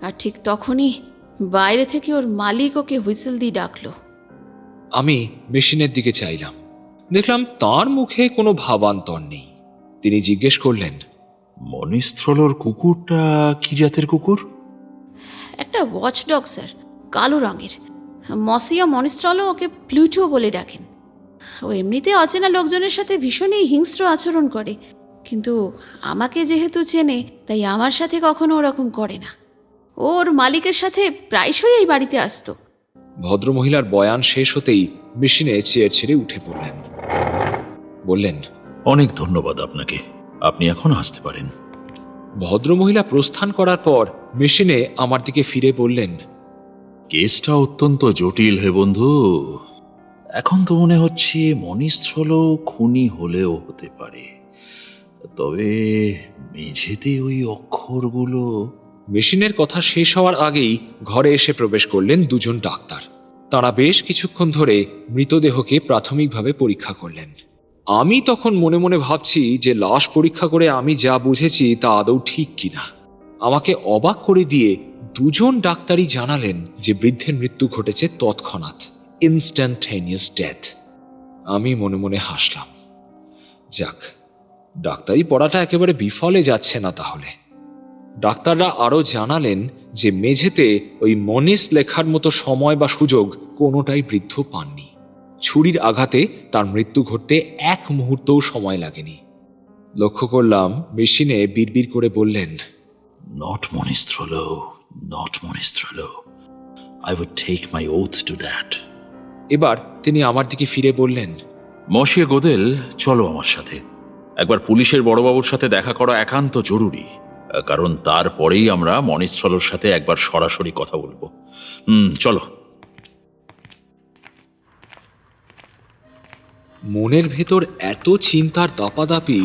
আর ঠিক তখনই বাইরে থেকে ওর মালিক ওকে হুইসেল দিয়ে ডাকলো। আমি মেশিনের দিকে চাইলাম, দেখলাম তার মুখে কোনো ভাবান্তর নেই। তিনি জিজ্ঞেস করলেন, মনিস্ট্রলোর কুকুরটা কি জাতের কুকুর? একটা ওয়াচডগ স্যার, কালো রঙের। মসিয়া মনিস্ট্রলো ওকে প্লুটো বলে ডাকেন। ও এমনিতে অচেনা লোকজনের সাথে ভীষণই হিংস্র আচরণ করে, কিন্তু আমাকে যেহেতু চেনে তাই আমার সাথে কখনো ওরকম করে না। ওর মালিকের সাথে প্রায়শই এই বাড়িতে আসতো। ভদ্রমহিলার বয়ান শেষ হতেই মেশিনে চেয়ার ছেড়ে উঠে পড়লেন। বললেন, অনেক ধন্যবাদ আপনাকে, আপনি এখন আসতে পারেন। ভদ্রমহিলা প্রস্থান করার পর মেশিনে আমার দিকে ফিরে বললেন, কেসটা অত্যন্ত জটিল হে বন্ধু। এখন তো মনে হচ্ছে মনিস্থল খুনি হলেও হতে পারে, তবে মেঝেতে ওই অক্ষরগুলো। মেশিনের কথা শেষ হওয়ার আগেই ঘরে এসে প্রবেশ করলেন দুজন ডাক্তার। তারা বেশ কিছুক্ষণ ধরে মৃতদেহকে প্রাথমিকভাবে পরীক্ষা করলেন। আমি তখন মনে মনে ভাবছি যে লাশ পরীক্ষা করে আমি যা বুঝেছি তা আদৌ ঠিক কিনা। আমাকে অবাক করে দিয়ে দুজন ডাক্তারই জানালেন যে বৃদ্ধের মৃত্যু ঘটেছে তৎক্ষণাৎ, ইনস্ট্যান্টেনিয়াস ডেথ। আমি মনে মনে হাসলাম। যাক, ডাক্তারি পড়াটা একেবারে বিফলে যাচ্ছে না তাহলে। ডাক্তাররা আরও জানালেন যে মেঝেতে ওই মনিস লেখার মতো সময় বা সুযোগ কোনোটাই বৃদ্ধ পাননি। ছুরির আঘাতে তার মৃত্যু ঘটতে এক মুহূর্তও সময় লাগেনি। লক্ষ্য করলাম মেশিনে বিড়বিড় করে বললেন, নট মনিস্থল, নট মনিস্থল। I would take my oath to that. এবার তিনি আমার দিকে ফিরে বললেন, মশিয়ে গোদেল, চলো আমার সাথে। একবার পুলিশের বড়বাবুর সাথে দেখা করা একান্ত জরুরি, কারণ তারপরেই আমরা মনিস্থলের সাথে একবার সরাসরি কথা বলবো। চলো। মনের ভেতর এত চিন্তার দাপাদাপি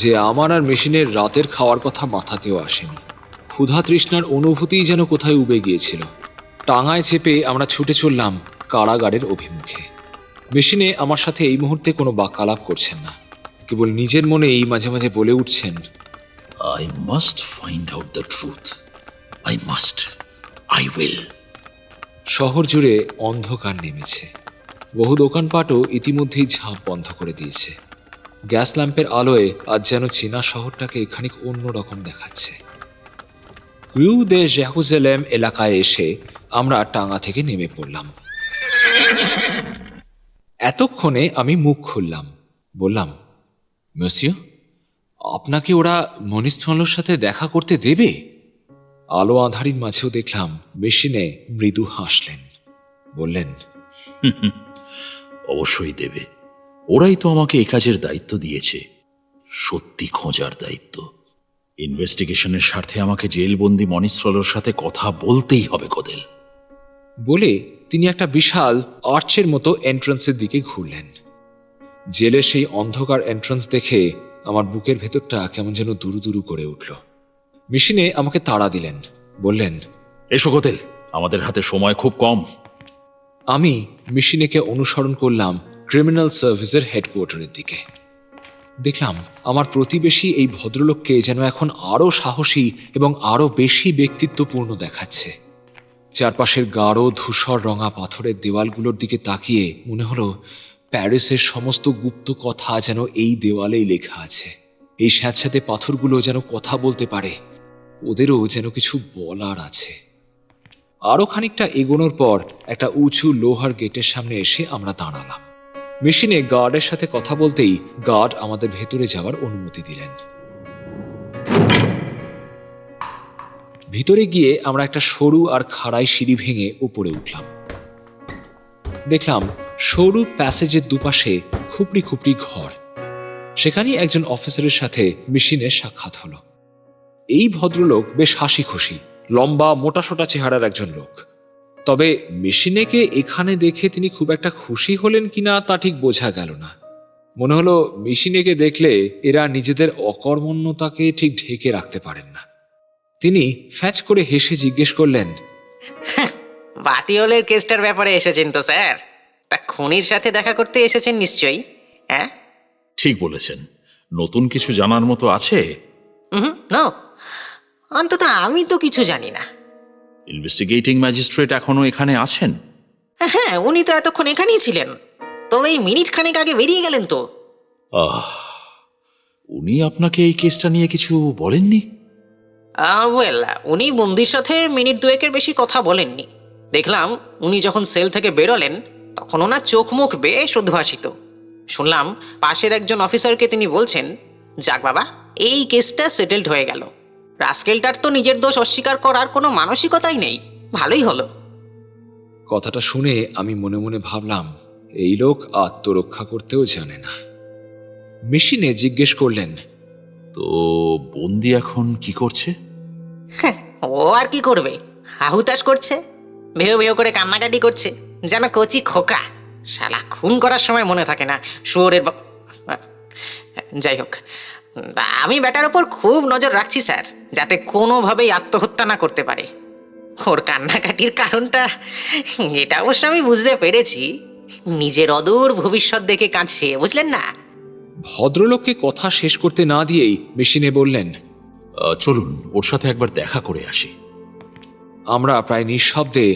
যে আমার আর মেশিনের রাতের খাওয়ার কথা মাথাতেও আসেনি। ক্ষুধা তৃষ্ণার অনুভূতিই যেন কোথায় উবে গিয়েছিল। টাঙায় চেপে আমরা ছুটে চললাম কারাগারের অভিমুখে। মেশিনে আমার সাথে এই মুহূর্তে কোনো বাক্যালাপ করছেন না, কেবল নিজের মনেই মাঝে মাঝে বলে উঠছেন, I must find out the truth. I must. I will. শহর জুড়ে অন্ধকার নেমেছে। বহু দোকানপাটও ইতিমধ্যেই ঝাঁপ বন্ধ করে দিয়েছে। গ্যাস ল্যাম্পের আলোয় আজ যেন চীনা শহরটাকে খানিক অন্যরকম দেখাচ্ছে। রিউ দে জেরুজালেম এলাকায় এসে আমরা টাঙা থেকে নেমে পড়লাম। এতক্ষণে আমি মুখ খুললাম, বললাম, মসিও, আপনাকে ওরা মনিস্থলের সাথে দেখা করতে দেবে? আলো আঁধারির মাঝেও দেখলাম মেশিনে মৃদু হাসলেন, বললেন, অবশ্যই দেবে। ওরাই তো আমাকে এ কাজের দায়িত্ব দিয়েছে, সত্যি খোঁজার দায়িত্ব। ইনভেস্টিগেশনের স্বার্থে আমাকে জেলবন্দি মনিস্থলের সাথে কথা বলতেই হবে গোদেল। বলে তিনি একটা বিশাল আর্চের মতো এন্ট্রান্সের দিকে ঘুরলেন। জেলের সেই অন্ধকার এন্ট্রান্স দেখে আমার বুকের ভেতরটা কেমন যেন দুরু দুরু করে উঠল। মেশিনে আমাকে তাড়া দিলেন, বললেন, এসো গোদেল, আমাদের হাতে সময় খুব কম। আমি মেশিনেকে অনুসরণ করলাম ক্রিমিনাল সার্ভিসের হেডকোয়ার্টারের দিকে। দেখলাম আমার প্রতিবেশী এই ভদ্রলোককে যেন এখন আরও সাহসী এবং আরও বেশি ব্যক্তিত্বপূর্ণ দেখাচ্ছে। চারপাশের গাঢ় ধূসর রঙা পাথরের দেওয়ালগুলোর দিকে তাকিয়ে মনে হলো প্যারিসের সমস্ত গুপ্ত কথা যেন এই দেওয়ালেই লেখা আছে। এই স্যাঁতস্যাঁতে পাথরগুলো যেন কথা বলতে পারে, ওদেরও যেন কিছু বলার আছে। আরও খানিকটা এগোনোর পর একটা উঁচু লোহার গেটের সামনে এসে আমরা দাঁড়ালাম। মেশিনে গার্ডের সাথে কথা বলতেই গার্ড আমাদের ভেতরে যাওয়ার অনুমতি দিলেন। ভিতরে গিয়ে আমরা একটা সরু আর খাড়াই সিঁড়ি ভেঙে উপরে উঠলাম। দেখলাম সরু প্যাসেজের দুপাশে খুপড়ি খুপড়ি ঘর। সেখানেই একজন অফিসারের সাথে মেশিনের সাক্ষাৎ হলো। এই ভদ্রলোক বেশ হাসি খুশি, লম্বা মোটাসোটা চেহারার একজন লোক। তবে মেশিনেকে এখানে দেখে তিনি খুব একটা খুশি হলেন কিনা তা ঠিক বোঝা গেল না। মনে হলো মেশিনেকে দেখলে এরা নিজেদের অকর্মণ্যতাকে ঠিক ঢেকে রাখতে পারেন না। তিনি ফ্যাচ করে হেসে জিজ্ঞেস করলেন, বাতিওলের কেসটার ব্যাপারে এসেছেন তো স্যার? তা খুনির সাথে দেখা করতে এসেছেন নিশ্চয়ই, হ্যাঁ? ঠিক বলেছেন। নতুন কিছু জানার মতো আছে? নো, অন্তত আমি তো কিছু জানি না। ইনভেস্টিগেটিং ম্যাজিস্ট্রেট এখনো এখানে আছেন? হ্যাঁ, উনি তো এতক্ষণ এখানেই ছিলেন, তবে এই মিনিট খানেক আগে বেরিয়ে গেলেন তো। উনি আপনাকে এই কেসটা নিয়ে কিছু বলেননি? ওয়েল, উনি বন্দির সাথে মিনিট দুয়েকের বেশি কথা বলেননি। দেখলাম উনি যখন সেল থেকে বেরোলেন তখন ওনার চোখ মুখ বেশ উদ্ভাসিত। শুনলাম পাশের একজন অফিসারকে তিনি বলছেন, যাক বাবা, এই কেসটা সেটেলড হয়ে গেল। রাস্কেলটার তো নিজের দোষ অস্বীকার করার কোনো মানসিকতাই নেই। ভালোই হলো। কথাটা শুনে আমি মনে মনে ভাবলাম, এই লোক আত্মরক্ষা করতেও জানে না। মেশিনে জিজ্ঞেস করলেন, তো বন্দি এখন কি করছে? ও আর কি করবে, হাহুতাশ করছে, ভেউ ভেউ করে কান্নাকাটি করছে, যেন কচি খোকা। শালা খুন করার সময় মনে থাকে না শুয়োরের যাই হোক, আমি ব্যাটার ওপর খুব নজর রাখছি স্যার, যাতে কোনোভাবেই আত্মহত্যা না করতে পারে। ওর কান্নাকাটির কারণটা এটা অবশ্য আমি বুঝতে পেরেছি, নিজের অদূর ভবিষ্যৎ দেখে কাঁদছে, বুঝলেন না? ভদ্রলোককে কথা শেষ করতে না দিয়েই মেশিনে বললেন, চলুন ওর সাথে একবার দেখা করে আসি। আমরা প্রায় নিঃশব্দে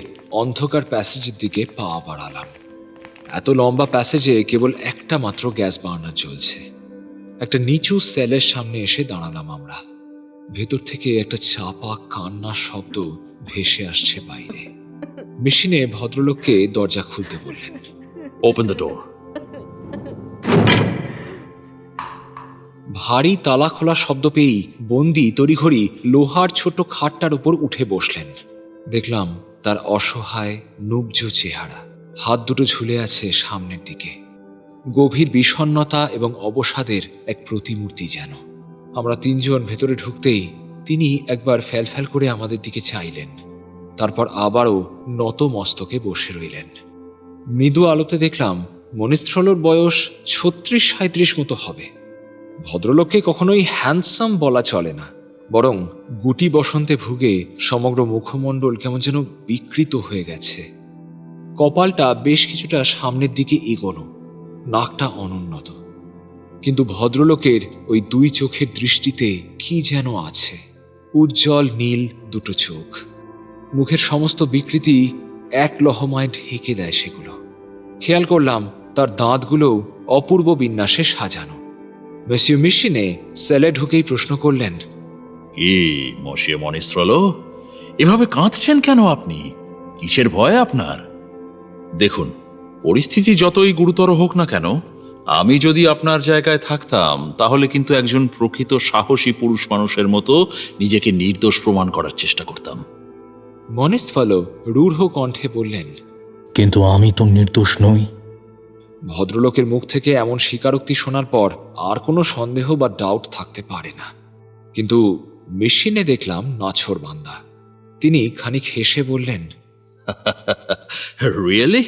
অন্ধকার প্যাসেজের দিকে পা বাড়ালাম। এত লম্বা প্যাসেজে কেবল একটা মাত্র গ্যাস বার্নার জ্বলছে। একটা নিচু সেলের সামনে এসে দাঁড়ালাম আমরা। ভেতর থেকে একটা চাপা কান্নার শব্দ ভেসে আসছে বাইরে। মেশিনে ভদ্রলোককে দরজা খুলতে বললেন। Open the door. ভারী তালা খোলা শব্দ পেয়েই বন্দি তড়িঘড়ি লোহার ছোট খাটটার উপর উঠে বসলেন। দেখলাম তার অসহায় নুব্জ চেহারা, হাত দুটো ঝুলে আছে সামনের দিকে। গভীর বিষণ্ণতা এবং অবসাদের এক প্রতিমূর্তি যেন। আমরা তিনজন ভেতরে ঢুকতেই তিনি একবার ফ্যালফ্যাল করে আমাদের দিকে চাইলেন, তারপর আবারও নত মস্তকে বসে রইলেন। মৃদু আলোতে দেখলাম মনিস্থ্রলোর বয়স 36-37 মতো হবে। ভদ্রলোককে কখনোই হ্যান্ডসাম বলা চলে না, বরং গুটি বসন্তে ভুগে সমগ্র মুখমণ্ডল কেমন যেন বিকৃত হয়ে গেছে। কপালটা বেশ কিছুটা সামনের দিকে এগোনো, নাকটা অনুন্নত, কিন্তু ভদ্রলোকের ওই দুই চোখের দৃষ্টিতে কি যেন আছে। উজ্জ্বল নীল দুটো চোখ, মুখের সমস্ত বিকৃতি এক লহমায় ঢেকে দেয় সেগুলো। খেয়াল করলাম তার দাঁতগুলোও অপূর্ব বিন্যাসে সাজানো। মেসিউ মেশিনে সেলে ঢুকেই প্রশ্ন করলেন, কি মশিয়ে মনিস্ট্রল, এভাবে কাঁদছেন কেন আপনি? কিসের ভয় আপনার? দেখুন, পরিস্থিতি যতই গুরুতর হোক না কেন, আমি যদি আপনার জায়গায় থাকতাম তাহলে কিন্তু একজন প্রকৃত সাহসী পুরুষ মানুষের মতো নিজেকে নির্দোষ প্রমাণ করার চেষ্টা করতাম। মনিস্থলো রূঢ় কণ্ঠে বললেন, কিন্তু আমি তো নির্দোষ নই। ভদ্রলোকের মুখ থেকে এমন স্বীকারোক্তি শোনার পর আর কোনো সন্দেহ বা ডাউট থাকতে পারে না। কিন্তু মেশিনে দেখলাম নাছোড়বান্দা। তিনি খানিক হেসে বললেন, রিয়েলি?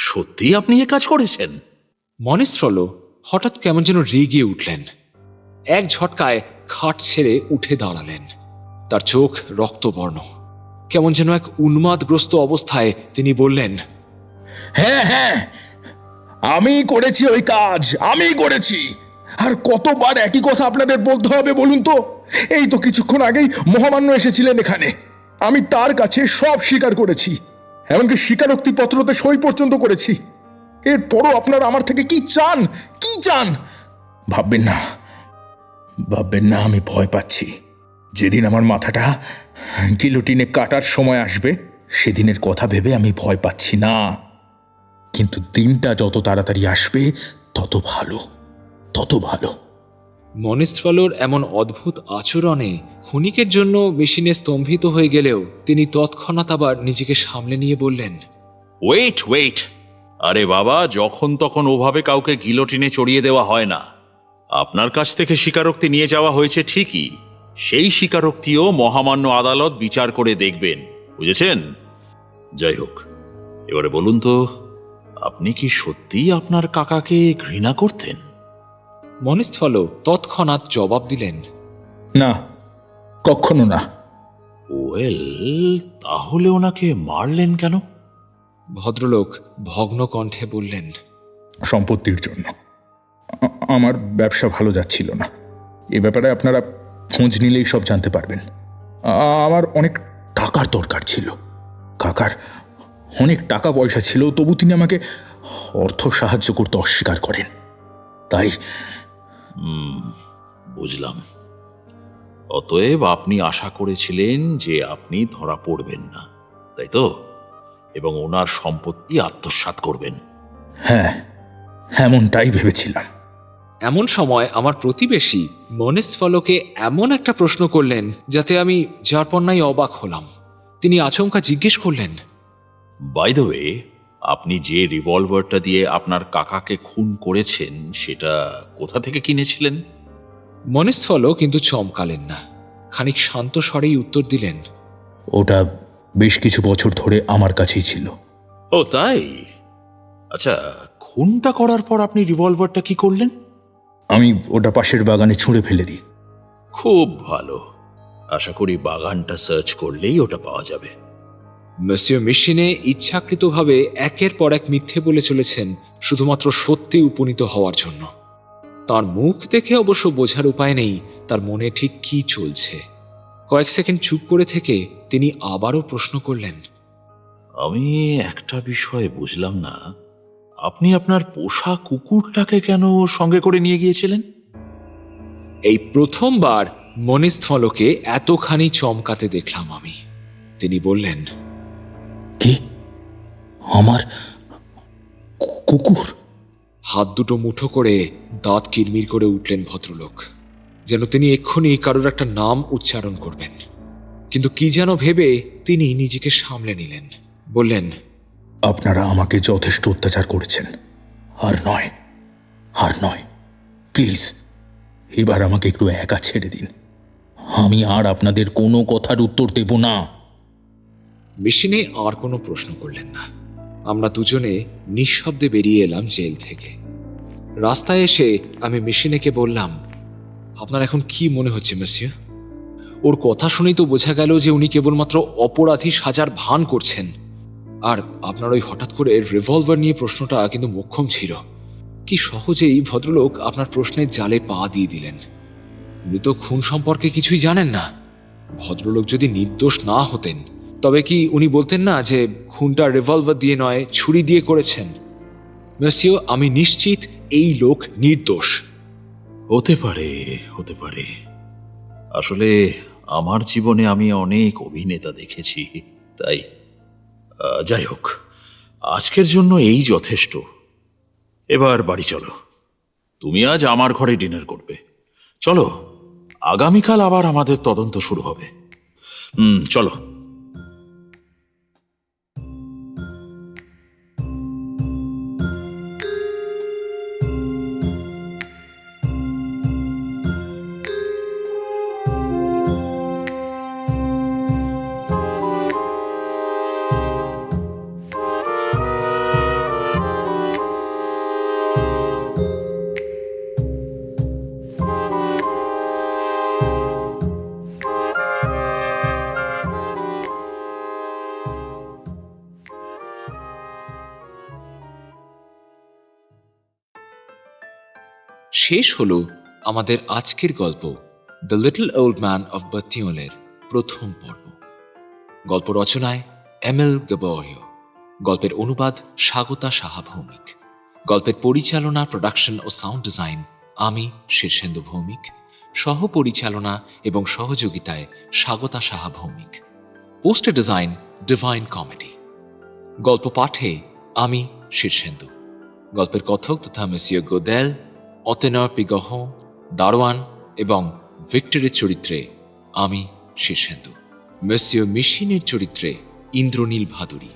সত্যি আপনি এ কাজ করেছেন? মনিস্থলো হঠাৎ কেমন যেন রেগে উঠলেন। এক ঝটকায় খাট ছেড়ে উঠে দাঁড়ালেন। তার চোখ রক্তবর্ণ, কেমন যেন এক উন্মাদগ্রস্ত অবস্থায় তিনি বললেন, হ্যাঁ হ্যাঁ, আমি করেছি ওই কাজ, আমি করেছি। আর কতবার একই কথা আপনাদের বলতে হবে বলুন তো? এই তো কিছুক্ষণ আগেই মহামান্য এসেছিলেন এখানে, আমি তার কাছে সব স্বীকার করেছি, এমনকি স্বীকারোক্তি পত্রতে সই পর্যন্ত করেছি। এরপরও আপনারা আমার থেকে কি চান? কি চান? ভাববেন না, ভাববেন না আমি ভয় পাচ্ছি। যেদিন আমার মাথাটা গিলোটিনে কাটার সময় আসবে সেদিনের কথা ভেবে আমি ভয় পাচ্ছি না, কিন্তু দিনটা যত তাড়াতাড়ি আসবে তত ভালো, তত ভালো। মনিস্থলোর এমন অদ্ভুত আচরণে ক্ষণিকের জন্য মেশিনে স্তম্ভিত হয়ে গেলেও তিনি তৎক্ষণাৎ আবার নিজেকে সামলে নিয়ে বললেন, ওয়েট ওয়েট, আরে বাবা, যখন তখন ওভাবে কাউকে গিলোটিনে চড়িয়ে দেওয়া হয় না। আপনার কাছ থেকে স্বীকারোক্তি নিয়ে যাওয়া হয়েছে ঠিকই, সেই স্বীকারোক্তিও মহামান্য আদালত বিচার করে দেখবেন, বুঝেছেন? যাই হোক, এবারে বলুন তো, আপনি কি সত্যিই আপনার কাকাকে ঘৃণা করতেন? মনিস্থলো তৎক্ষণাৎ জবাব দিলেন, না, কখনো না। ওয়েল, তাহলে ওনাকে মারলেন কেন? ভদ্রলোক ভগ্ন কণ্ঠে বললেন, সম্পত্তির জন্য। আমার ব্যবসা ভালো যাচ্ছিল না, এ ব্যাপারে আপনারা খোঁজ নিলেই সব জানতে পারবেন। আমার অনেক টাকার দরকার ছিল, কাকার অনেক টাকা পয়সা ছিল, তবু তিনি আমাকে অর্থ সাহায্য করতে অস্বীকার করেন। তাই বুঝলাম। অতএব আপনি আশা করেছিলেন যে আপনি ধরা পড়বেন না, তাই তো? এবং ওনার সম্পত্তি আত্মসাৎ করবেন। হ্যাঁ, এমনটাই ভেবেছিলাম। এমন সময় আমার প্রতিবেশী মনিস্থলোকে এমন একটা প্রশ্ন করলেন যাতে আমি যারপন্নাই অবাক হলাম। তিনি আচমকা জিজ্ঞেস করলেন, বাই দ্য ওয়ে, আপনি যে রিভলভারটা দিয়ে আপনার কাকাকে খুন করেছেন সেটা কোথা থেকে কিনেছিলেন? মনিস্থলো কিন্তু চমকালেন না, খানিক শান্ত স্বরেই উত্তর দিলেন, ওটা বেশ কিছু বছর ধরে আমার কাছেই ছিল। ও তাই? আচ্ছা, খুনটা করার পর আপনি রিভলভারটা কি করলেন? আমি ওটা পাশের বাগানে ছুঁড়ে ফেলে দিই। খুব ভালো। আশা করি বাগানটা সার্চ করলেই ওটা পাওয়া যাবে। মিসিও মিশিনে ইচ্ছাকৃতভাবে একের পর এক মিথ্যে বলে চলেছেন শুধুমাত্র সত্যি উপনীত হওয়ার জন্য। তার মুখ দেখে অবশ্য বোঝার উপায় নেই তার মনে ঠিক কি চলছে। কয়েক সেকেন্ড চুপ করে থেকে তিনি আবারও প্রশ্ন করলেন, আমি একটা বিষয় বুঝলাম না, আপনি আপনার পোষা কুকুরটাকে কেন সঙ্গে করে নিয়ে গিয়েছিলেন? এই প্রথমবার মনিস্থলকে এতখানি চমকাতে দেখলাম আমি। তিনি বললেন, কি? আমার কুকুর? হাত দুটো মুঠো করে দাঁত কিরমির করে উঠলেন ভদ্রলোক, যেন তিনি এক্ষুনি কারোর একটা নাম উচ্চারণ করবেন। কিন্তু কি যেন ভেবে তিনি নিজেকে সামলে নিলেন। বললেন, আপনারা আমাকে যথেষ্ট অত্যাচার করেছেন, আর নয়, আর নয়। প্লিজ এবার আমাকে একটু একা ছেড়ে দিন। আমি আর আপনাদের কোনো কথার উত্তর দেব না। মেশিনে আর কোনো প্রশ্ন করলেন না। আমরা দুজনে নিঃশব্দে বেরিয়ে এলাম জেল থেকে। রাস্তায় এসে আমি মেশিনেকে বললাম, আপনার এখন কি মনে হচ্ছে মেসিয়া? ওর কথা শুনেই তো বোঝা গেল যে উনি কেবলমাত্র অপরাধী সাজার ভান করছেন। আর আপনার ওই হঠাৎ করে রিভলভার নিয়ে প্রশ্নটা কিন্তু মোক্ষম ছিল। কি সহজেই ভদ্রলোক আপনার প্রশ্নের জালে পা দিয়ে দিলেন। উনি তো খুন সম্পর্কে কিছুই জানেন না। ভদ্রলোক যদি নির্দোষ না হতেন তবে কি উনি বলতেন না যে খুনটা রিভলভার দিয়ে নয়, ছুরি দিয়ে করেছেন? মেসিও, আমি নিশ্চিত এই লোক নির্দোষ। হতে পারে, হতে পারে। আসলে আমার জীবনে আমি অনেক অভিনেতা দেখেছি, তাই যাই হোক, আজকের জন্য এই যথেষ্ট। এবার বাড়ি চলো। তুমি আজ আমার ঘরে ডিনার করবে। চলো, আগামীকাল আবার আমাদের তদন্ত শুরু হবে। চলো। শেষ হলো আমাদের আজকের গল্প the little old man of বাতিয়াঁলের প্রথম পর্ব। গল্প রচনায় এমএল গেবরিও, গল্পের অনুবাদ স্বাগতা সাহা ভৌমিক, গল্পের পরিচালনা, প্রোডাকশন ও সাউন্ড ডিজাইন আমি শীর্ষেন্দু ভৌমিক, সহ পরিচালনা এবং সহযোগিতায় Swagata Saha Bhowmik, poster design Divine comedy. গল্প পাঠে আমি শীর্ষেন্দু, গল্পের কথক তথা মেসিও গোদেল, অতেনর পিগহ, দারোয়ান এবং ভিক্টরের চরিত্রে আমি শীর্ষেন্দু, মেসিও মিশিনের চরিত্রে ইন্দ্রনীল ভাদুরী,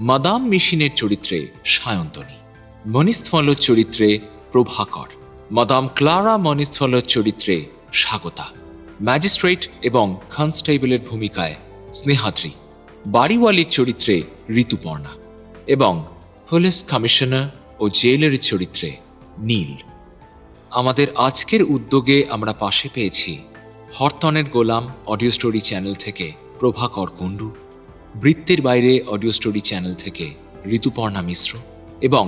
মাদাম মিশিনের চরিত্রে সায়ন্তনী, মনিস্থলর চরিত্রে প্রভাকর, মাদাম ক্লারা মনিস্থলর চরিত্রে স্বাগতা, ম্যাজিস্ট্রেট এবং কনস্টেবলের ভূমিকায় স্নেহাদ্রি, বাড়িওয়ালির চরিত্রে ঋতুপর্ণা এবং পুলিশ কমিশনার ও জেলের চরিত্রে নীল। আমাদের আজকের উদ্যোগে আমরা পাশে পেয়েছি হরতনের গোলাম অডিও স্টোরি চ্যানেল থেকে প্রভাকর কুণ্ডু, বৃত্তের বাইরে অডিও স্টোরি চ্যানেল থেকে ঋতুপর্ণা মিশ্র এবং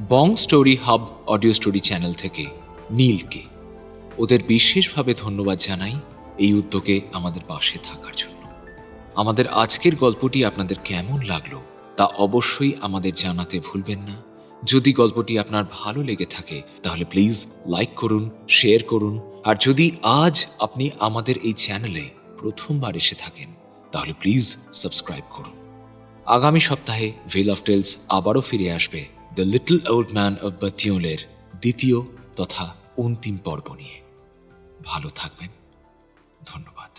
Bong Story Hub audio story channel থেকে নীলকে। ওদের বিশেষভাবে ধন্যবাদ জানাই এই উদ্যোগে আমাদের পাশে থাকার জন্য। আমাদের আজকের গল্পটি আপনাদের কেমন লাগলো তা অবশ্যই আমাদের জানাতে ভুলবেন না। যদি গল্পটি আপনার ভালো লেগে থাকে তাহলে প্লিজ লাইক করুন, শেয়ার করুন। আর যদি আজ আপনি আমাদের এই চ্যানেলে প্রথমবার এসে থাকেন তাহলে প্লিজ সাবস্ক্রাইব করুন। আগামী সপ্তাহে ভেল অফ টেলস আবারও ফিরে আসবে the little old man of বাতিয়াঁলের দ্বিতীয় তথা অন্তিম পর্ব নিয়ে। ভালো থাকবেন। ধন্যবাদ।